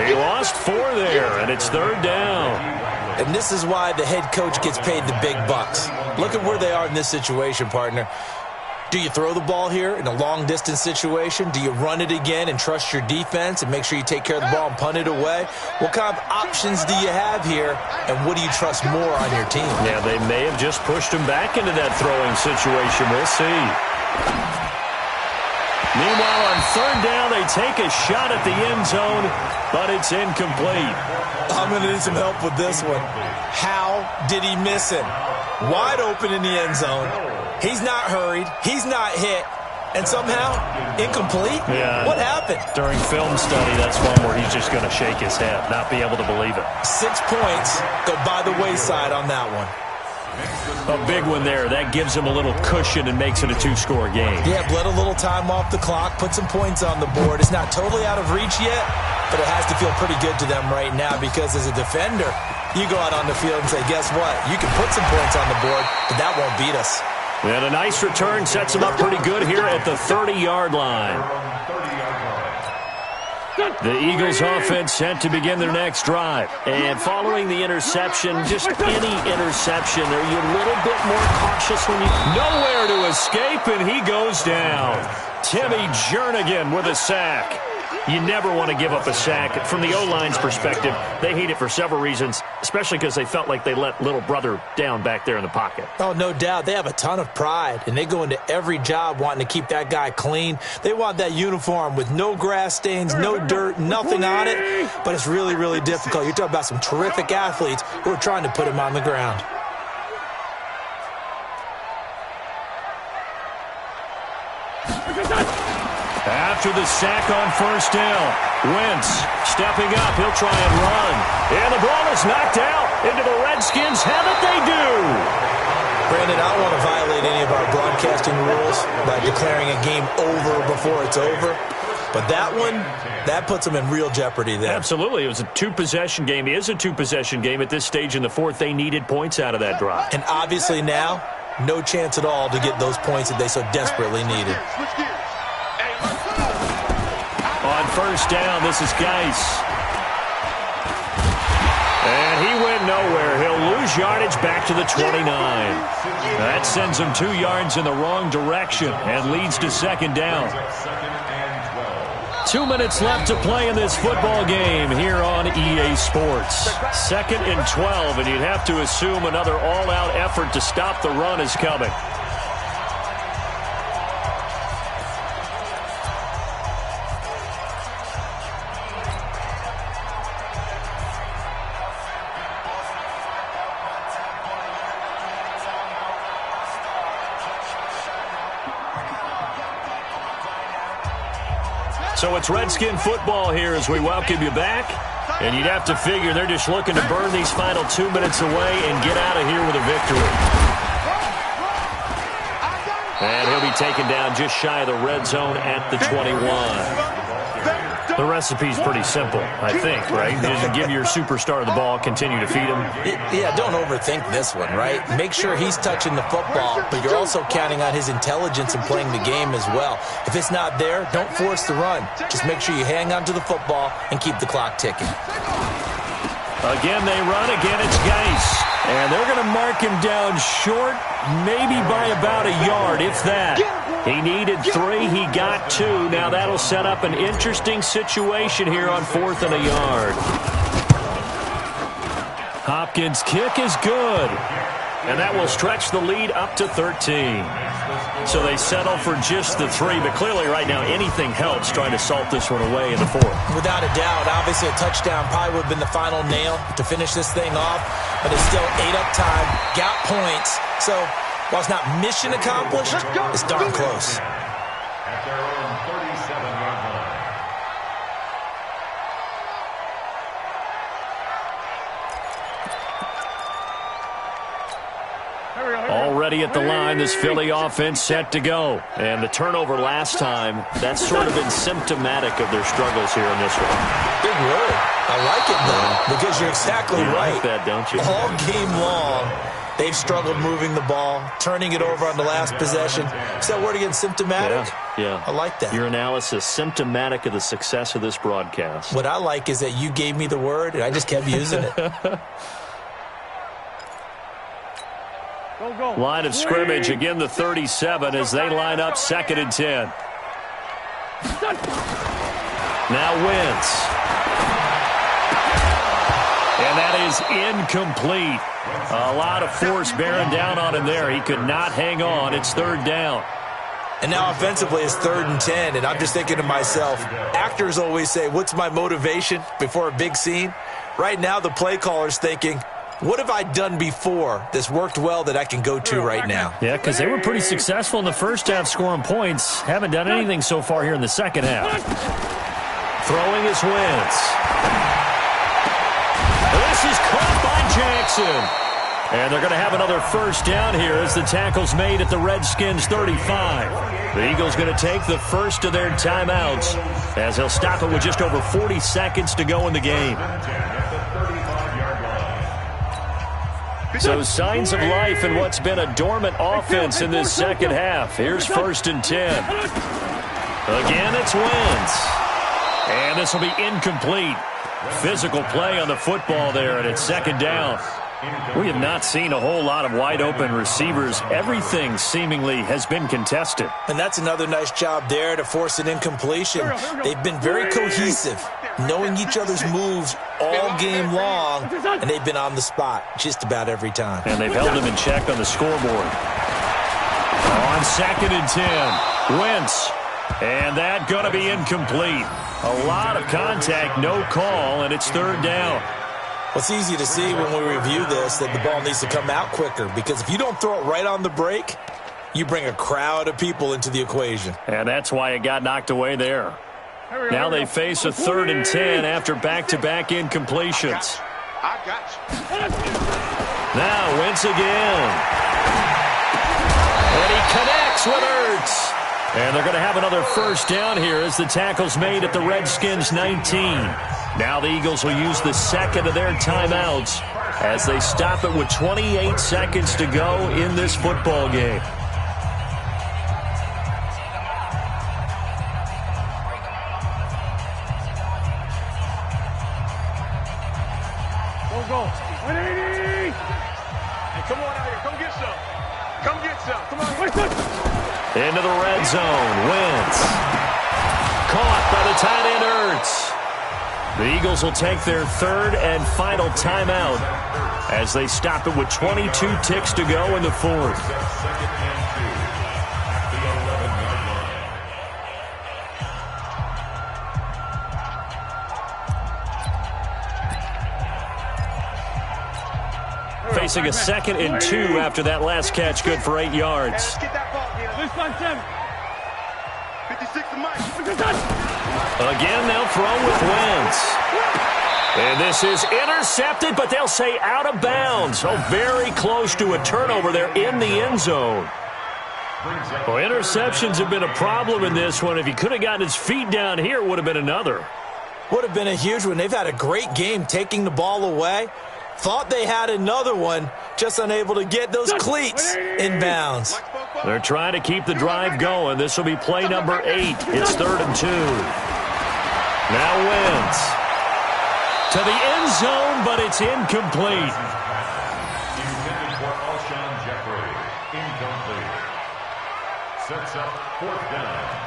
[SPEAKER 2] He lost 4 there, and it's 3rd down.
[SPEAKER 4] And this is why the head coach gets paid the big bucks. Look at where they are in this situation, partner. Do you throw the ball here in a long-distance situation? Do you run it again and trust your defense and make sure you take care of the ball and punt it away? What kind of options do you have here, and what do you trust more on your team?
[SPEAKER 2] Yeah, they may have just pushed him back into that throwing situation. We'll see. Meanwhile, on 3rd down, they take a shot at the end zone, but it's incomplete.
[SPEAKER 4] I'm going to need some help with this one. How did he miss him? Wide open in the end zone. He's not hurried. He's not hit. And somehow, incomplete?
[SPEAKER 2] Yeah.
[SPEAKER 4] What happened?
[SPEAKER 2] During film study, that's one where he's just going to shake his head, not be able to believe it.
[SPEAKER 4] 6 points go by the wayside on that one.
[SPEAKER 2] A big one there. That gives him a little cushion and makes it a 2-score game.
[SPEAKER 4] Yeah, bled a little time off the clock, put some points on the board. It's not totally out of reach yet, but it has to feel pretty good to them right now because as a defender, you go out on the field and say, guess what? You can put some points on the board, but that won't beat us.
[SPEAKER 2] And a nice return sets him up pretty good here at the 30-yard line. The Eagles offense set to begin their next drive. And following the interception, just any interception, are you a little bit more cautious when you... Nowhere to escape, and he goes down. Timmy Jernigan with a sack. You never want to give up a sack. From the O-line's perspective, they hate it for several reasons, especially because they felt like they let little brother down back there in the pocket.
[SPEAKER 4] Oh, no doubt. They have a ton of pride, and they go into every job wanting to keep that guy clean. They want that uniform with no grass stains, no dirt, nothing on it, but it's really, really difficult. You're talking about some terrific athletes who are trying to put him on the ground.
[SPEAKER 2] After the sack on 1st down, Wentz stepping up. He'll try and run. And the ball is knocked out into the Redskins. Have it they do.
[SPEAKER 4] Brandon, I don't want to violate any of our broadcasting rules by declaring a game over before it's over. But that one, that puts them in real jeopardy there.
[SPEAKER 2] Absolutely. It was a 2-possession game. It is a 2-possession game at this stage in the 4th. They needed points out of that drive.
[SPEAKER 4] And obviously now, no chance at all to get those points that they so desperately needed.
[SPEAKER 2] On 1st down, this is Geis. And he went nowhere. He'll lose yardage back to the 29. That sends him 2 yards in the wrong direction and leads to 2nd down. 2 minutes left to play in this football game here on EA Sports. 2nd and 12, and you'd have to assume another all-out effort to stop the run is coming. So it's Redskin football here as we welcome you back. And you'd have to figure they're just looking to burn these final 2 minutes away and get out of here with a victory. And he'll be taken down just shy of the red zone at the 21. The recipe's pretty simple, I think, right? Just give your superstar the ball, continue to feed him.
[SPEAKER 4] Yeah, don't overthink this one, right? Make sure he's touching the football, but you're also counting on his intelligence in playing the game as well. If it's not there, don't force the run. Just make sure you hang on to the football and keep the clock ticking.
[SPEAKER 2] Again, they run. Again, it's Geis. And they're going to mark him down short, maybe by about a yard, if that. He needed 3. He got 2. Now that'll set up an interesting situation here on 4th and a yard. Hopkins' kick is good. And that will stretch the lead up to 13. So they settle for just the 3. But clearly right now anything helps trying to salt this one away in the 4th.
[SPEAKER 4] Without a doubt, obviously a touchdown probably would have been the final nail to finish this thing off. But it's still 8 up time, got points. So while it's not mission accomplished, it's darn close.
[SPEAKER 5] At their own 37-yard line.
[SPEAKER 2] Already at the line, this Philly offense set to go. And the turnover last time, that's sort of been symptomatic of their struggles here in this one.
[SPEAKER 4] Big word. I like it, though, because you're exactly right.
[SPEAKER 2] You like that, don't you?
[SPEAKER 4] All game long, they've struggled moving the ball, turning it over on the last possession. Is that word again, symptomatic?
[SPEAKER 2] Yeah.
[SPEAKER 4] I like that.
[SPEAKER 2] Your analysis, symptomatic of the success of this broadcast.
[SPEAKER 4] What I like is that you gave me the word, and I just kept using it.
[SPEAKER 2] Line of scrimmage, again the 37 as they line up 2nd and 10. Now Wentz. And that is incomplete. A lot of force bearing down on him there. He could not hang on. It's 3rd down.
[SPEAKER 4] And now offensively it's 3rd and 10, and I'm just thinking to myself, actors always say, what's my motivation before a big scene? Right now the play caller's thinking, what have I done before that's worked well that I can go to right now?
[SPEAKER 2] Yeah, because they were pretty successful in the first half scoring points. Haven't done anything so far here in the second half. Throwing is Wentz. This is caught by Jackson. And they're going to have another first down here as the tackle's made at the Redskins 35. The Eagles going to take the first of their timeouts as they'll stop it with just over 40 seconds to go in the game. So signs of life in what's been a dormant offense in this second half. Here's 1st and 10. Again, it's Wentz. And this will be incomplete. Physical play on the football there, and it's 2nd down. We have not seen a whole lot of wide-open receivers. Everything seemingly has been contested.
[SPEAKER 4] And that's another nice job there to force an incompletion. They've been very cohesive, knowing each other's moves all game long, and they've been on the spot just about every time.
[SPEAKER 2] And they've held them in check on the scoreboard. On 2nd and 10, Wentz. And that going to be incomplete. A lot of contact, no call, and it's 3rd down.
[SPEAKER 4] Well, it's easy to see when we review this that the ball needs to come out quicker, because if you don't throw it right on the break, you bring a crowd of people into the equation.
[SPEAKER 2] And that's why it got knocked away there. Now they face a 3rd and 10 after back-to-back incompletions.
[SPEAKER 6] I got you.
[SPEAKER 2] Now Wentz again. And he connects with Ertz. And they're going to have another first down here as the tackle's made at the Redskins 19. Now the Eagles will use the 2nd of their timeouts as they stop it with 28 seconds to go in this football game.
[SPEAKER 3] Go. 180. Hey, come on out here. Come get some. Come get some. Come on.
[SPEAKER 2] Into the red zone. Wentz. Caught by the tight end Ertz. The Eagles will take their 3rd and final timeout as they stop it with 22 ticks to go in the 4th. Facing a 2nd and 2 after that last catch, good for 8 yards.
[SPEAKER 6] Let's get that ball, Gino. This one, 56 to Mike.
[SPEAKER 2] Again, they'll throw with Wentz. And this is intercepted, but they'll say out of bounds. So very close to a turnover there in the end zone. Well, interceptions have been a problem in this one. If he could have gotten his feet down here, it would have been another.
[SPEAKER 4] Would have been a huge one. They've had a great game taking the ball away. Thought they had another one, just unable to get those cleats in bounds.
[SPEAKER 2] They're trying to keep the drive going. This will be play number 8. It's 3rd and 2. Now Wentz to the end zone, but it's incomplete.
[SPEAKER 5] Intended for Alshon Jeffrey. Incomplete. Sets up 4th down.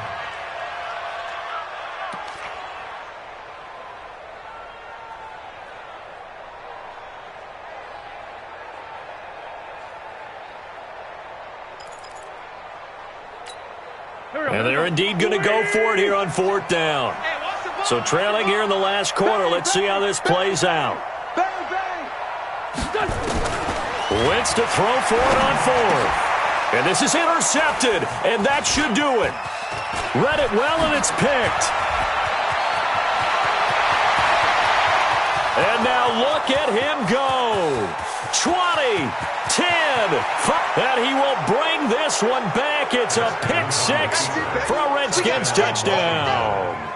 [SPEAKER 2] And they're indeed going to go for it here on 4th down. So trailing here in the last quarter. Let's see how this plays out. Wentz to throw for it on 4th. And this is intercepted, and that should do it. Read it well, and it's picked. And now look at him go. 20, 10, 5, and he will bring this one back. It's a pick 6 for a Redskins touchdown.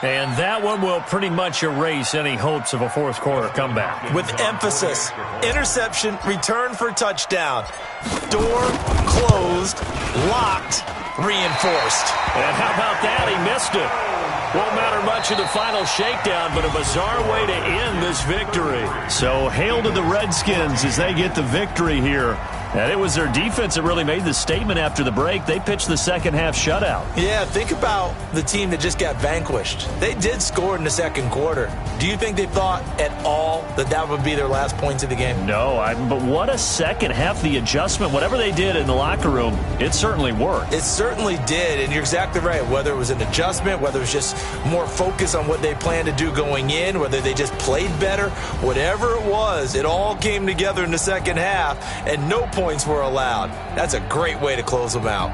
[SPEAKER 2] And that one will pretty much erase any hopes of a fourth quarter comeback.
[SPEAKER 4] With emphasis, interception, return for touchdown. Door closed, locked, reinforced.
[SPEAKER 2] And how about that? He missed it. Won't matter much of the final shakedown, but a bizarre way to end this victory. So hail to the Redskins as they get the victory here. And it was their defense that really made the statement after the break. They pitched the second-half shutout.
[SPEAKER 4] Yeah, think about the team that just got vanquished. They did score in the second quarter. Do you think they thought at all that that would be their last points of the game?
[SPEAKER 2] No, but what a second half. The adjustment, whatever they did in the locker room, it certainly worked.
[SPEAKER 4] It certainly did, and you're exactly right. Whether it was an adjustment, whether it was just more focus on what they planned to do going in, whether they just played better, whatever it was, it all came together in the second half, and no points were allowed. That's a great way to close them out.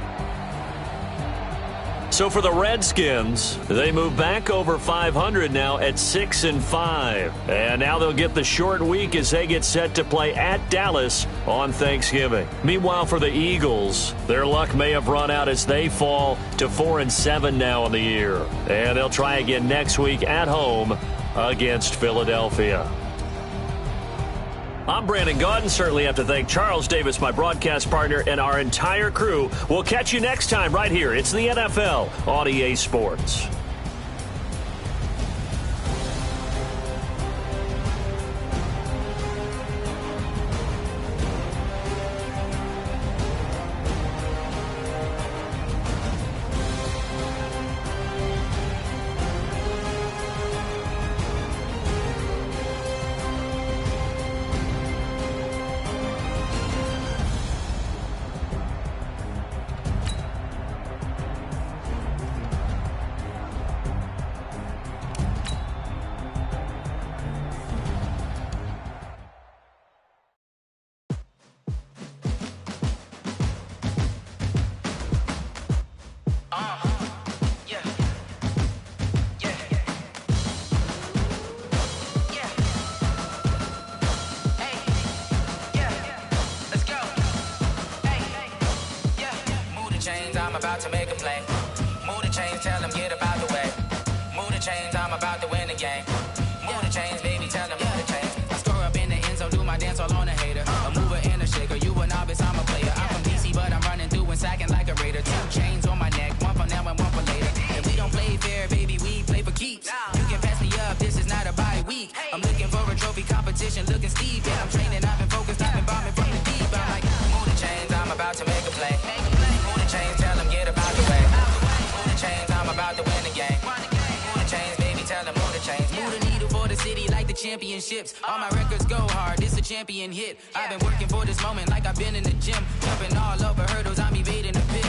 [SPEAKER 2] So for the Redskins, they move back over 500 now at 6-5. And now they'll get the short week as they get set to play at Dallas on Thanksgiving. Meanwhile, for the Eagles, their luck may have run out as they fall to 4-7 now in the year. And they'll try again next week at home against Philadelphia. I'm Brandon Gaudin. Certainly have to thank Charles Davis, my broadcast partner, and our entire crew. We'll catch you next time right here. It's the NFL on EA Sports.
[SPEAKER 7] To make a play. Move the chains, tell them get up out the way. Move the chains, I'm about to win the game. Move the chains, baby, tell them move the chains. I score up in the end zone, do my dance all on a hater. A mover and a shaker, you a novice, I'm a player. I'm from DC, but I'm running through and sacking like a raider. 2 chains on my neck, one for now and one for later. If we don't play fair, baby, we play for keeps. You can pass me up, this is not a bye week. I'm looking for a trophy competition, looking steep. Yeah, I'm training, I've been focused, I've been bombing from the deep. I'm like, move the chains, I'm about to make a play. Move the chains, tell them get up out the way. Chains, I'm about to win the game. Move the chains, baby, tell them move the chains. Move the needle for the city like the championships. All my records go hard, this a champion hit. I've been working for this moment like I've been in the gym. Jumping all over hurdles, I'm evading the pit.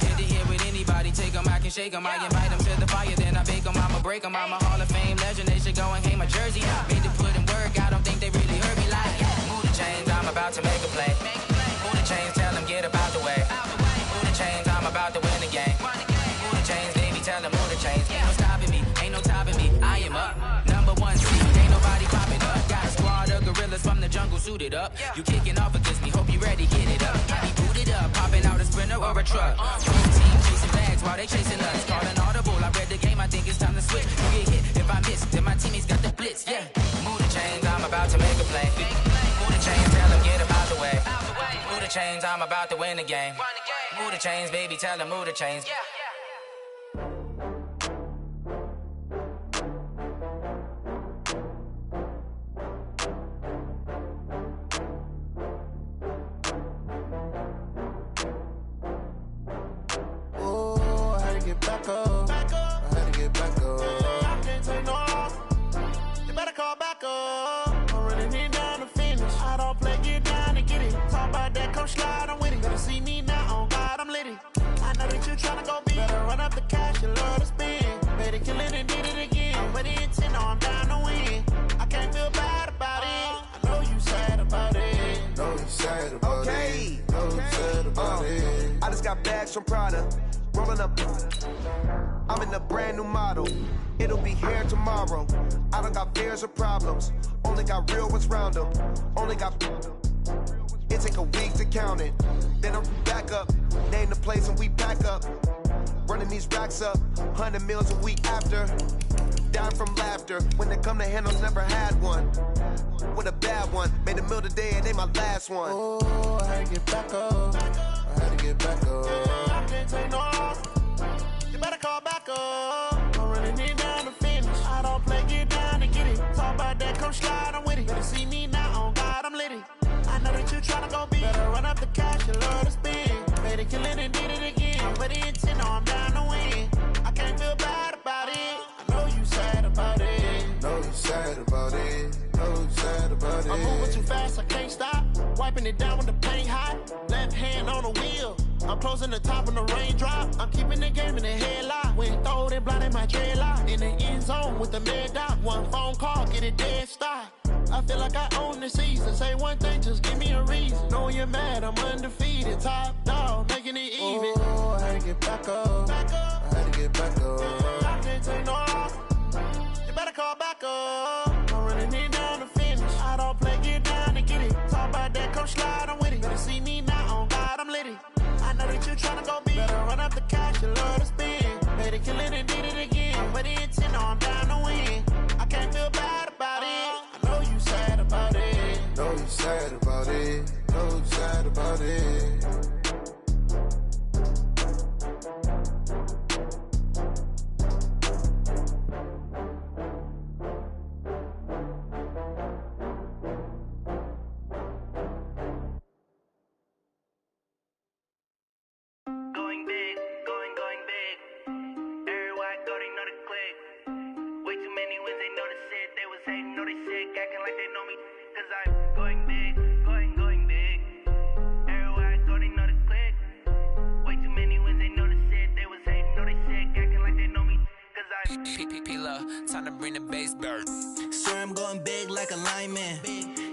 [SPEAKER 7] Hit to hit with anybody, take them, I can shake them. I invite them to the fire, then I bake them, I'ma break them. I'm a Hall of Fame legend, they should go and hang my jersey. Made to put in work, I don't think they really heard me like. Move the chains, I'm about to make a play. Move the chains, tell them get up out the way. Move the chains, I'm about to win the game. Tell them move the chains, ain't no stopping me, ain't no topping me. I am up, #1 seed, ain't nobody popping up. Got a squad of gorillas from the jungle suited up. You kicking off against me, hope you ready, get it up. I be booted up, popping out a Sprinter or a truck. Whole team chasing bags while they chasing us. Call an audible, I read the game, I think it's time to switch. You get hit, if I miss, then my teammates got the blitz, yeah. Move the chains, I'm about to make a play. Move the chains, tell them get up out the way. Move the chains, I'm about to win the game. Move the chains, baby, tell them move the chains.
[SPEAKER 1] that you tryna go be. Better run up the cash and love to spend. Better kill it and did it again. But the intent, no, I'm down to win. I can't feel bad about it. I know you sad about it.
[SPEAKER 8] Know you sad about it. Know you sad about it.
[SPEAKER 9] I just got bags from Prada. Rolling up. I'm in a brand new model. It'll be here tomorrow. I don't got fears or problems. Only got real ones round them. Only got. It take a week to count it. Then I'm back up. Name the place and we pack up. Running these racks up. 100 meals a week after. Down from laughter. When they come to handles, never had one. With a bad one. Made a meal today and they my last one.
[SPEAKER 1] Oh, I had to get back up.
[SPEAKER 8] I had to get back up.
[SPEAKER 1] I can't take no off. You better call back up. I'm running it down to finish. I don't play, get down to get it. Talk about that, come slide, I'm with it. Better see me now, on God, I'm litty. I know that you tryna go be. Better run up the cash and love to spend. Better kill it and did it again. But the intent, no, I'm down to win. I can't feel bad about it. I know you sad about it.
[SPEAKER 8] Know you sad about it. Know you sad about it.
[SPEAKER 1] I'm moving too fast, I can't stop. Wiping it down when the paint hot. Left hand on the wheel. I'm closing the top when the raindrop. I'm keeping the game in the headlock. When throwed and blinded my dreadlock. In the end zone with the mid dot. One phone call, get it dead stop. I feel like I own the season. Say one thing, just give me a reason. Knowing you're mad, I'm undefeated. Top dog, making it even.
[SPEAKER 8] Oh, I had to get back up. I had to get back up.
[SPEAKER 1] I can't take no off. You better call back up. I'm running it down to finish. I don't play, get down to get it. Talk about that, come slide, I'm with it. Better see me now, on God, I'm litty. I know that you tryna go be. Better run up the cash and love to spend. Better kill it and did it again. But the intent, no, I'm down to win. I can't feel bad about it. I know you sad about it.
[SPEAKER 8] Know you sad about it. Know you sad about it.
[SPEAKER 1] Going big, going big. Everywhere I go, they know the click. Way too many wins, they know the shit. They was hating, know they sick, acting like they know me. Cause I'm going big, going big. Everywhere I go, they know the click. Way too many wins, they know the shit. They was hating, know they sick, acting like they know me. Cause I'm
[SPEAKER 7] P-P-P-Lo, time to bring the bass bird.
[SPEAKER 1] swear I'm going big like a lineman.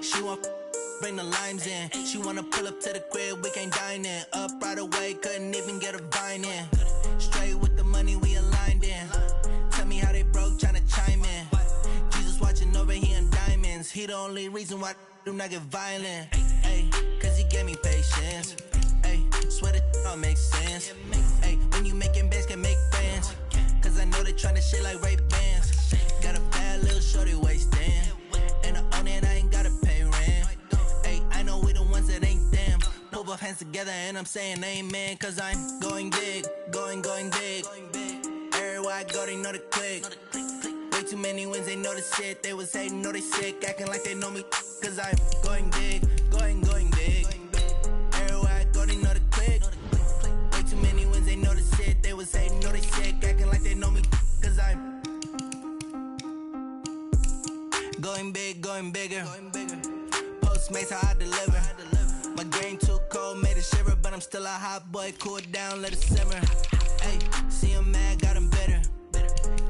[SPEAKER 1] She want bring the limes in. She wanna pull up to the crib, we can't dine in. Up right away, couldn't even get a vine in. Straight with the money, we aligned in. Tell me how they broke, tryna chime in. Jesus watching over here in diamonds. He the only reason why I do not get violent. Ay, cause he gave me patience. Ay, swear that all makes sense. Ay, when you making bands, can make friends. Cause I know they tryna shit like Ray-Bans. Got a bad little shorty wasting. And I own it, I ain't gotta pay rent. Ay, I know we the ones that ain't them. Put both hands together and I'm saying amen. Cause I'm going big, going big. Everywhere I go, they know the click. Way too many wins, they know the shit. They was hating, know they sick, acting like they know me. Cause I'm going big, going big. Everywhere I go, they know the click. Way too many wins, they know the shit. They was hating, know they sick, acting like they know me. Cause I'm going big, going bigger. Postmates, how I deliver. My game too cold, made it shiver. But I'm still a hot boy, cool it down, let it simmer. Hey, see him mad, got him bitter.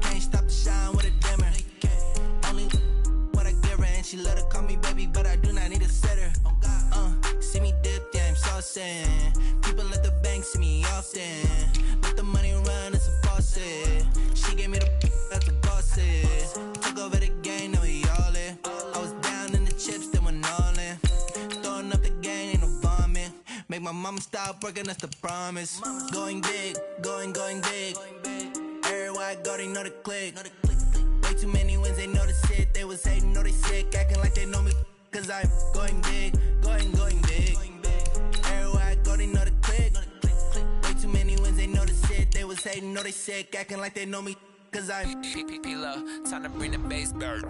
[SPEAKER 1] Can't stop the shine with a dimmer. Only what I give her, and she let her call me baby, but I do not need a sitter. See me dip, yeah, I'm saucing. People at the bank see me often. Let the money run, it's a faucet. She gave me the that's the bosses. Took over the game, now we all in. I was down in the chips, then went all in. Throwing up the game, ain't no vomit. Make my mama stop working, that's the promise. Going big, going big. Everywhere I go, they know the click. Way too many wins, they know the shit. They was hating, know they sick, acting like they know me. Cause I'm going big, going big. Everywhere I go, they know the click. Way too many wins, they know the shit. They was hating, know they sick, acting like they know me. Cause I'm
[SPEAKER 7] P-P-P-Lo, time to bring the bass bird.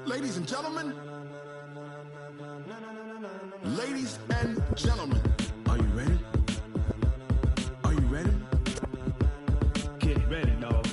[SPEAKER 10] Ladies and gentlemen. Ladies and gentlemen. Are you ready? Are you ready?
[SPEAKER 11] Get ready, dog.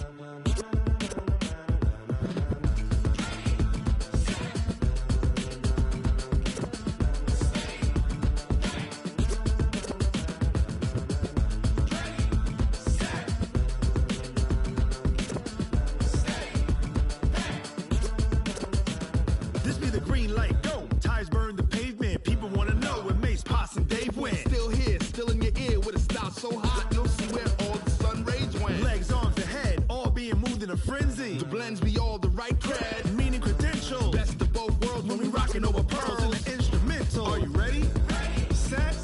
[SPEAKER 12] This be the green light, go. Tires burn the pavement. People wanna know where Mace, Potts, and Dave went.
[SPEAKER 10] Still here, still in your ear with a style so hot, you'll see where all the sun rays went.
[SPEAKER 12] Legs, arms, and head, all being moved in a frenzy.
[SPEAKER 10] The blends be all the right cred,
[SPEAKER 12] meaning credentials.
[SPEAKER 10] best of both worlds when we rockin' over pearls
[SPEAKER 12] in the instrumental. Are you ready? Set,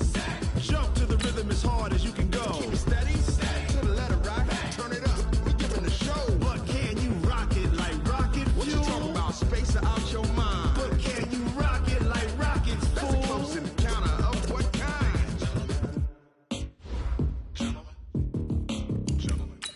[SPEAKER 12] jump to the rhythm as hard as you can go.
[SPEAKER 10] Keep it steady, to the letter right, turn it up, we giving the show.
[SPEAKER 12] But can you rock it like rocket fuel?
[SPEAKER 10] What you talking about, space or out your mind?
[SPEAKER 12] But can you rock it like rockets,
[SPEAKER 10] That's
[SPEAKER 12] fool?
[SPEAKER 10] a close encounter of what kind?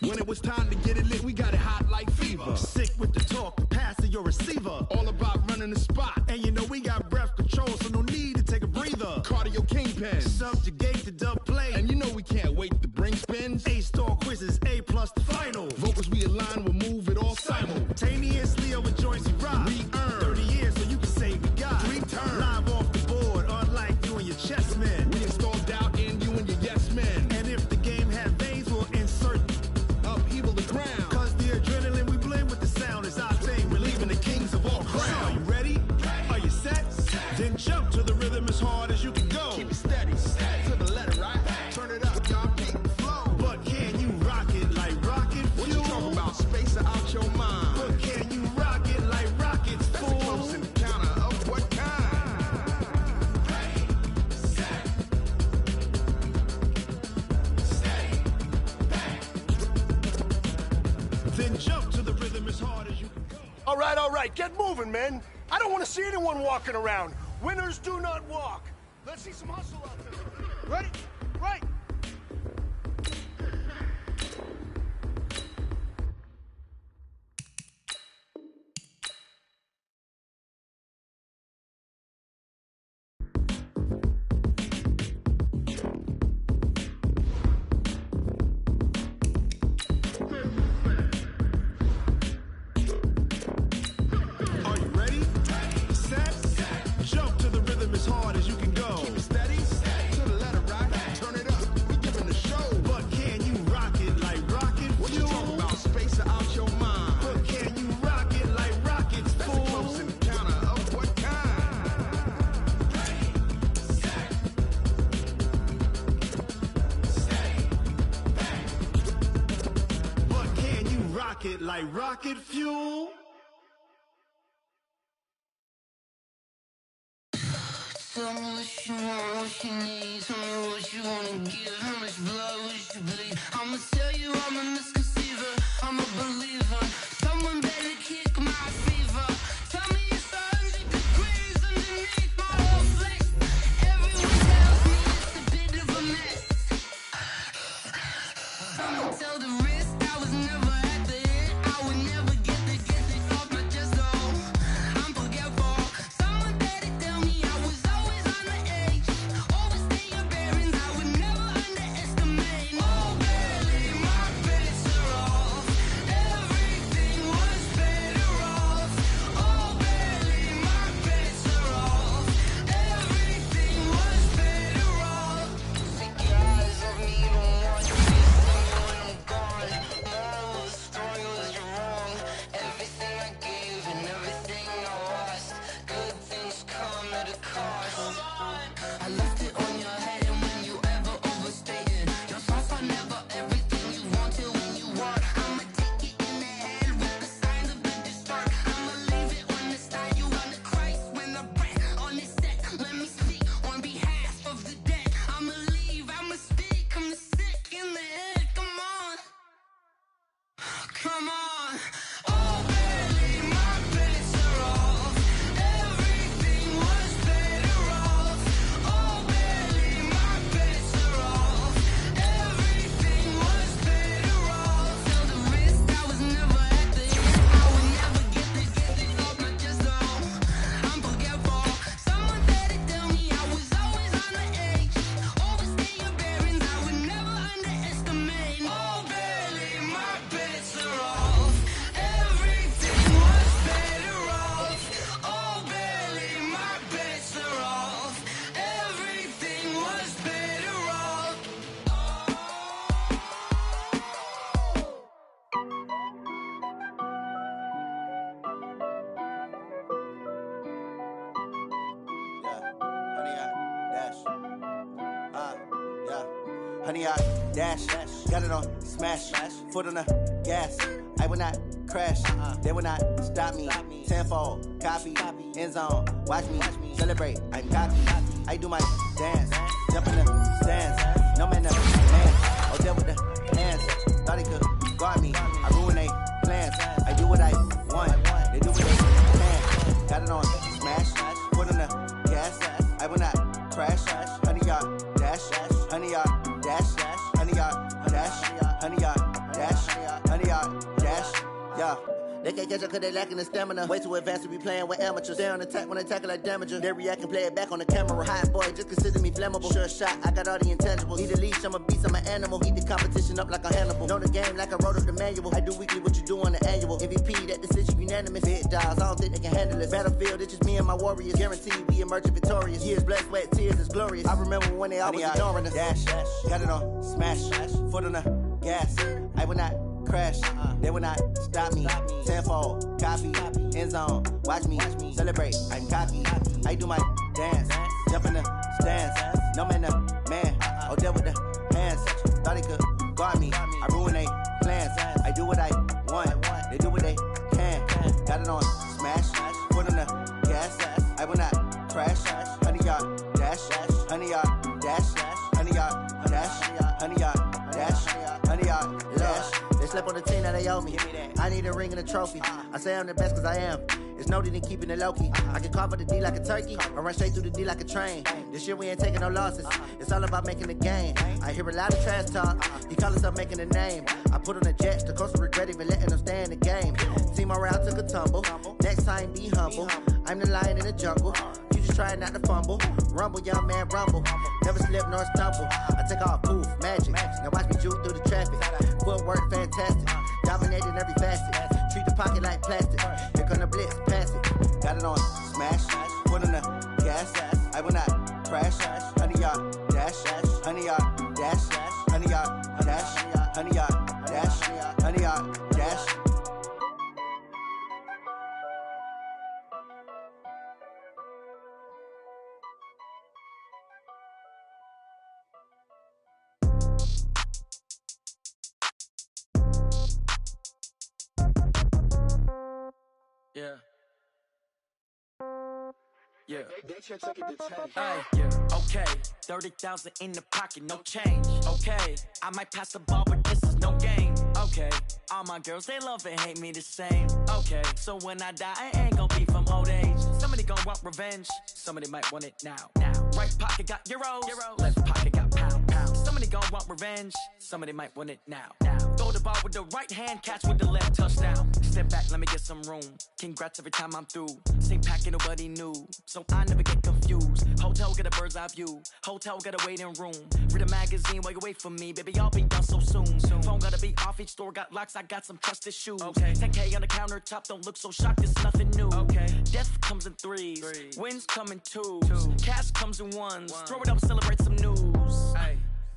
[SPEAKER 10] When it was time to get it lit, we got it hot like fever.
[SPEAKER 12] Sick with the talk, passing your receiver.
[SPEAKER 10] All about running the spot.
[SPEAKER 12] And you know we got breath control, so no need to take a breather.
[SPEAKER 10] Cardio kingpin.
[SPEAKER 12] Subjugate the dub play.
[SPEAKER 10] And you know we can't wait to bring spins.
[SPEAKER 12] A-star quizzes, A+ the final.
[SPEAKER 10] Vocals we align, we'll move it all
[SPEAKER 12] Simultaneously over joints we rock.
[SPEAKER 10] We earn
[SPEAKER 12] 30 years so you can say we got
[SPEAKER 10] 3 turns.
[SPEAKER 12] live off the board, unlike you and your chess men.
[SPEAKER 10] We install doubt in you and your yes men.
[SPEAKER 12] And if the game had veins, we'll insert
[SPEAKER 10] Upheaval the ground.
[SPEAKER 12] Cause the adrenaline we blend with the sound is our thing. We're leaving the kings of all
[SPEAKER 10] Crown.
[SPEAKER 12] crown. Are you ready? Are you set? Then jump to the rhythm as hard as you can go.
[SPEAKER 10] Keep it steady, to the letter right. Turn it up, y'all keep the flow.
[SPEAKER 12] But can you rock it like rocket fuel?
[SPEAKER 10] What you talking about, space or out your mind?
[SPEAKER 12] But can you rock it like rockets,
[SPEAKER 10] That's a
[SPEAKER 12] fool?
[SPEAKER 10] close encounter of what kind?
[SPEAKER 12] Then jump to the rhythm as hard as you can go.
[SPEAKER 13] All right, get moving, men. I don't want to see anyone walking around. Winners do not walk. Let's see some hustle out there. Ready? Right.
[SPEAKER 12] Are you ready? Set, jump to the rhythm as hard as you can go.
[SPEAKER 10] Keep it steady, to the letter right. Turn it up, we giving the show.
[SPEAKER 12] But can you rock it like rocket
[SPEAKER 10] What you
[SPEAKER 12] fuel?
[SPEAKER 10] talking about, space or out your mind?
[SPEAKER 12] But can you rock it like rockets,
[SPEAKER 10] That's a
[SPEAKER 12] fool?
[SPEAKER 10] close encounter of what kind?
[SPEAKER 12] But can you rock it like rocket fuel?
[SPEAKER 14] Tell me what you want, what you need. Tell me what you wanna give. How much blood would you bleed? I'ma tell you I'm a misconceiver. I'm a believer. Someone better kick my fever. Tell me it's 100 degrees underneath my whole flesh. Everyone tells me it's a bit of a mess. Someone tell the risk I was never at the end. I would never get it off my chest. Oh, I'm forgetful. Someone better tell me I was always on the edge. Overstay your bearings. I would never underage.
[SPEAKER 15] 100 yard dash. Got it on smash. Foot on the gas. I will not crash. They will not stop me. Tenfold, copy, end zone. Watch me celebrate. I'm cocky. I do my dance. Jump in the stands. No man, no man. Oh, there with the hands. Thought he could guard me. I ruin they plans. I do what I want. They do what they can. Got it on smash. Foot on the gas. I will not crash. 100 yard dash. 100 yard dash. 100 yard dash. 100 yard dash. 100 yard dash. Yeah. They can't catch up cause they lacking the stamina. Way too advanced to be playing with amateurs. Stay on attack when they tackle like damager. They react and play it back on the camera. Hot boy, just consider me flammable. Sure shot, I got all the intangibles. Need a leash, I'm a beast, I'm an animal. Eat the competition up like a Hannibal. Know the game like I wrote up the manual. I do weekly what you do on the annual. MVP, that decision unanimous. Big dogs, I don't think they can handle it. Battlefield, it's just me and my warriors. Guaranteed we emerging victorious. Years, blood, sweat, tears, it's glorious. I remember when they always ignoring us. Dash, got it on smash. Foot on the gas. I will not crash. They will not stop me. Tenfold, copy, end zone. Watch me celebrate. I'm cocky. I do my dance. Jump in the stands. No man, no man. Oh, there with the hands. Thought he could guard me. I ruin they plans. I do what I want. They do what they can. Got it on smash. Foot on the gas. I will not crash. 100 yard dash. 100 yard dash. 100 yard dash. 100 yard dash. 100 yard dash. They slept on the team that they owe me. I need a ring and a trophy. I say I'm the best cause I am. It's no need in keeping it low-key. I can carve up the D like a turkey or run straight through the D like a train. This year we ain't taking no losses. It's all about making a game. I hear a lot of trash talk. He call himself making a name. I put on the Jets. The coach will regret even letting them stay in the game. Team morale took a tumble. Next time be humble. I'm the lion in the jungle. You just try not to fumble. Rumble, young man, rumble. Never slip nor stumble. I take off, poof, magic. Now watch me juke through the traffic. Footwork fantastic. Dominating every facet. Treat the pocket like plastic. Here come the blitz, pass it. Got it on smash. Foot on the gas. I will not crash. 100 yard dash. 100 yard dash. 100 yard dash. 100 yard dash. 100 yard dash.
[SPEAKER 16] Yeah. Yeah. Hey, yeah. Okay. 30,000 in the pocket, no change. Okay. I might pass the ball, but this is no game. Okay. All my girls, they love and hate me the same. Okay. So when I die, I ain't gon' be from old age. Somebody gon' want revenge. Somebody might want it now. Right pocket got euros. Left pocket got pound. Somebody gon' want revenge. Somebody might want it now. Throw the ball with the right hand, catch with the left, touchdown. Step back, let me get some room. Congrats every time I'm through. Same packet, nobody knew. So I never get confused. Hotel get a bird's eye view. Hotel get a waiting room. Read a magazine while you wait for me. Baby, I'll be done so soon. Phone gotta be off, each store got locks. I got some trusted shoes. 10K on the countertop, don't look so shocked, it's nothing new. Death comes in threes. Wins come in twos. Cash comes in ones. Throw it up, celebrate some news.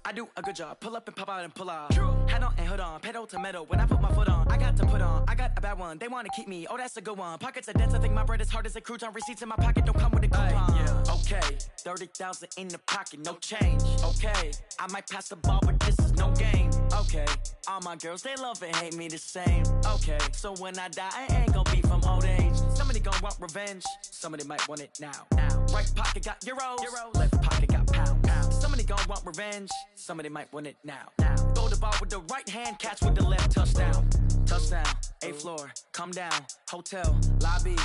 [SPEAKER 16] I do a good job. Pull up and pop out and pull out. Head on and hood on. Pedal to metal. When I put my foot on, I got to put on. I got a bad one. They want to keep me. Oh, that's a good one. Pockets are dense. I think my bread is hard as a crouton. Receipts in my pocket don't come with a coupon. Yeah. Okay. 30,000 in the pocket. No change. Okay. I might pass the ball, but this is no game. Okay. All my girls, they love and hate me the same. Okay. So when I die, I ain't gonna be from old age. Somebody gon' want revenge. Somebody might want it now. Right pocket got euros. Left pocket got pound. Somebody gon' want revenge. Somebody might want it now. Throw the ball with the right hand, catch with the left, touchdown. Touchdown, 8th floor, come down. Hotel, lobby.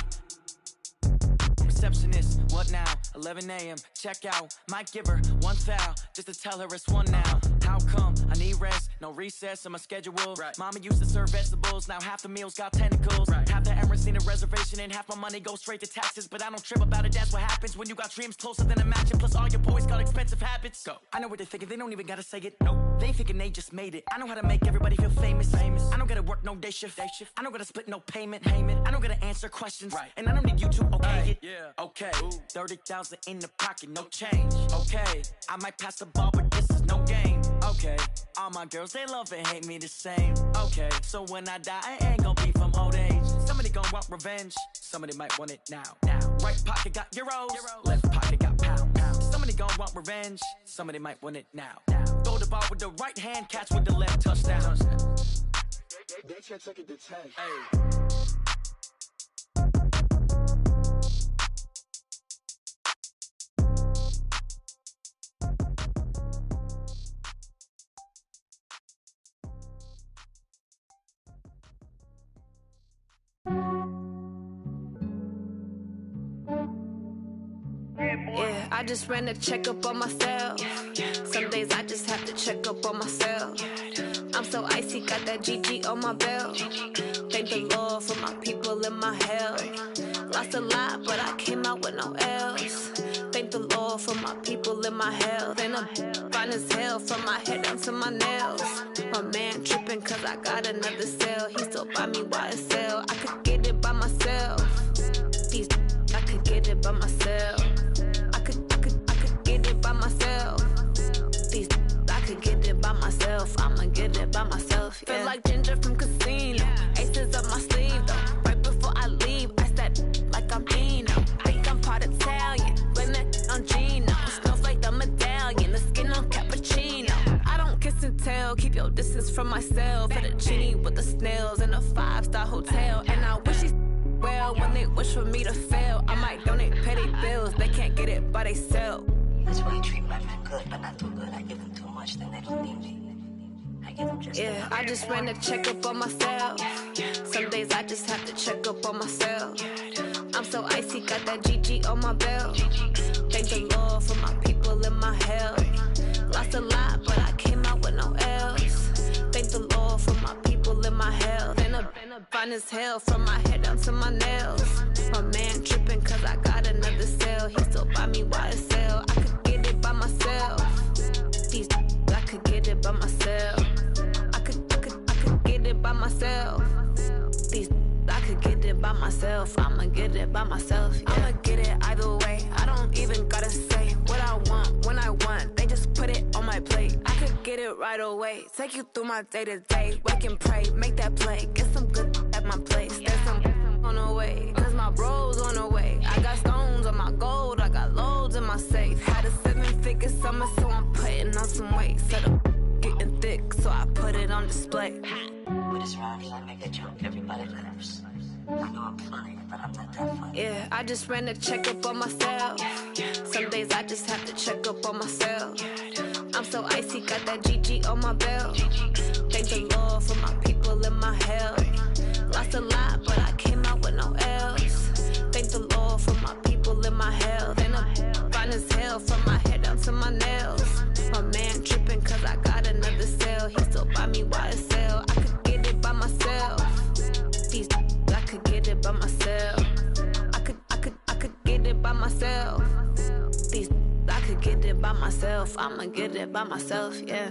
[SPEAKER 16] Receptionist, what now? 11 a.m., check out. Might give her one foul, just to tell her it's one now. How come? I need rest, no recess in my schedule. Mama used to serve vegetables, now half the meals got tentacles. Half the Emirates need a reservation and half my money goes straight to taxes. But I don't trip about it, that's what happens when you got dreams closer than a match. Plus all your boys got expensive habits. Go. I know what they're thinking, they don't even gotta say it. Nope. They thinking they just made it. I know how to make everybody feel famous. I don't gotta work no day shift. I don't gotta split no payment. I don't gotta answer questions. And I don't need you to okay it. Okay, 30,000 in the pocket, no change. Okay, I might pass the ball, but this is no game. Okay, all my girls, they love and hate me the same. Okay, so when I die, I ain't gonna be from old age. Somebody gon' want revenge. Somebody might want it now. Right pocket got euros. Left pocket got pound. Somebody gon' want revenge. Somebody might want it now. Throw Throw the ball with the right hand, catch with the left, touchdown.
[SPEAKER 6] That's your second to 10.
[SPEAKER 16] Hey.
[SPEAKER 17] Yeah, I just ran a checkup on myself. Some days I just have to check up on myself. I'm so icy, got that GG on my belt. Thank the Lord for my people in my health. Lost a lot, but I came out with no L's. Thank the Lord for my people in my health. And I'm fine as hell from my head down to my nails. My man tripping cause I got another cell. He still buy me YSL. I could get it by myself. These I could get it by myself. I could get it by myself. These I could get it by myself. I'ma get it by myself. Yeah. Feel like Ginger from Casino. Aces up my sleeve though. Right before I leave, I said like I'm Eno. Think I'm part Italian. Blame it on Gino. Smells like the medallion. The skin on cappuccino. I don't kiss and tell. Keep your distance from myself. At a genie with the snails in a 5-star hotel. And I wish he's well when they wish for me to fail. I might donate petty bills. They can't get it by they sell.
[SPEAKER 18] That's why you treat my men good, but not too good. I give them too much, then they don't need me. I give them just
[SPEAKER 17] yeah, I just ran a checkup on myself. Some days I just have to check up on myself. I'm so icy, got that GG on my belt. Thank the Lord for my people in my health. Lost a lot, but I came out with no L's. Thank the Lord for my people in my health. And I'm fine as hell from my head down to my nails. My man tripping cause I got another cell. He still buy me YSL. I could get it by myself. These I could get it by myself. I could get it by myself. These I could get it by myself. I'ma get it by myself. Yeah. I'ma get it either way. I don't even gotta say what I want when I want. They just put it on my plate. I could get it right away. Take you through my day to day. Wake and pray, make that play. Get some good at my place. There's some on the way. Cause my bro's on the way. I got stones on my gold. I got loads in my safe. Had a 7-figure summer, so I'm putting on some weight. Set up getting thick, so I put it on display.
[SPEAKER 18] With this round here, I make a joke, everybody laughs. I know I'm funny, but I'm not that funny.
[SPEAKER 17] Yeah, I just ran a checkup on myself. Some days I just have to check up on myself. I'm so icy, got that GG on my belt. Thank the Lord for my people in my health. Lost a lot, but I came out with no L's. Thank the Lord for my people in my health. And I'm fine as hell from my head down to my nails. My man tripping cause I got another cell. He still buy me YSL. I could get it by myself. These I could get it by myself. I could get it by myself. These I could get it by myself. I'ma get it by myself, yeah.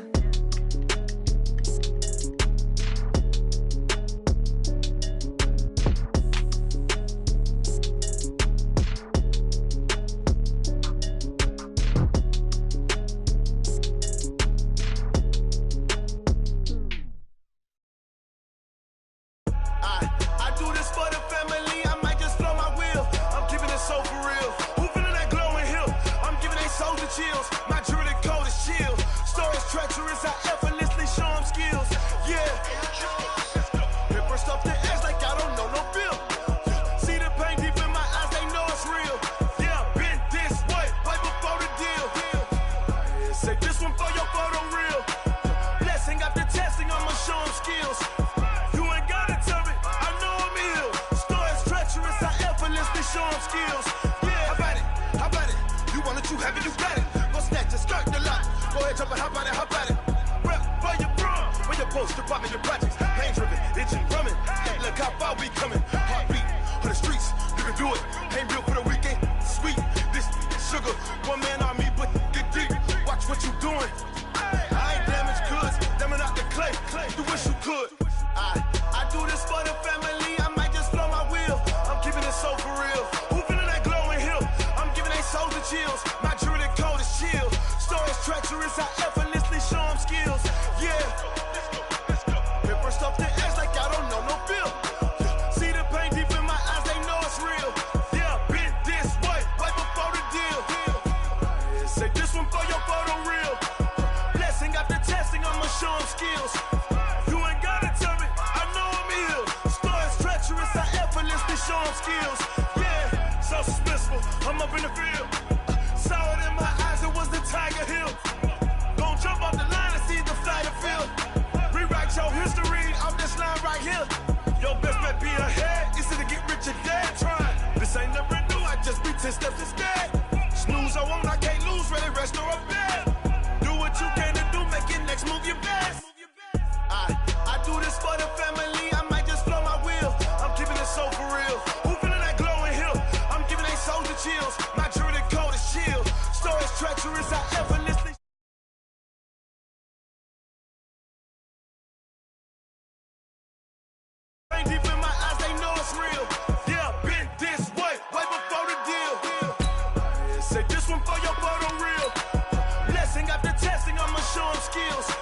[SPEAKER 13] Chills. My jewelry code is chill. Stories treacherous, I effortlessly show them skills. Yeah. Paper stuff the edge like I don't know no bill. See the pain deep in my eyes, they know it's real. Yeah, been this way, way before the deal. Say this one for your photo reel. Blessing after testing, I'ma show them skills. You ain't gotta tell me, I know I'm ill. Stories treacherous, I effortlessly show them skills. Yeah, how about it? How about it? You want it, you have it, you got it. Go snatch it, skirt the lot. Go ahead, jump it, how about it, how about it? Rep where you from, where you post, department, your projects. Pain driven, itching, drumming. Hey, look how far we coming. Heartbeat on the streets, you can do it. Ain't built for the weekend, sweet. This sugar, one man army, but get deep. Watch what you doing. I ain't damaged goods, damn it out the clay. You wish you could. I do this for the family, I might just blow my wheel. I'm keeping it so for real. Who feeling that glowing hill? I'm giving they souls the chills. My jewelry code is chill. Stories treacherous, I effortlessly show them skills. Yeah. Paper stuff the edge like I don't know no bill. See the pain deep in my eyes, they know it's real. Yeah, been this way, way before the deal. Say this one for your photo reel. Blessing after I'm up in the field. Saw it in my eyes, it was the Tiger Hill. Gon' jump off the line and see the flight of field. Rewrite your history off this line right here. Your best bet be ahead, easy to get rich or dead trying. This ain't never new, I just be 10 steps instead. Snooze, I won't, I can't lose, ready, rest or a bed. Do what you can to do, make your next move your best. I do this for the family, I might just blow my wheel. I'm keeping it so for real. Who feeling that glowing hill? I'm giving they souls the chills. My jewelry code is chill. Stories treacherous, I effortlessly. Deep in my eyes, they know it's real. Yeah, been this way before the deal. Say this one for your photo reel. Blessing after testing, I'ma show them skills.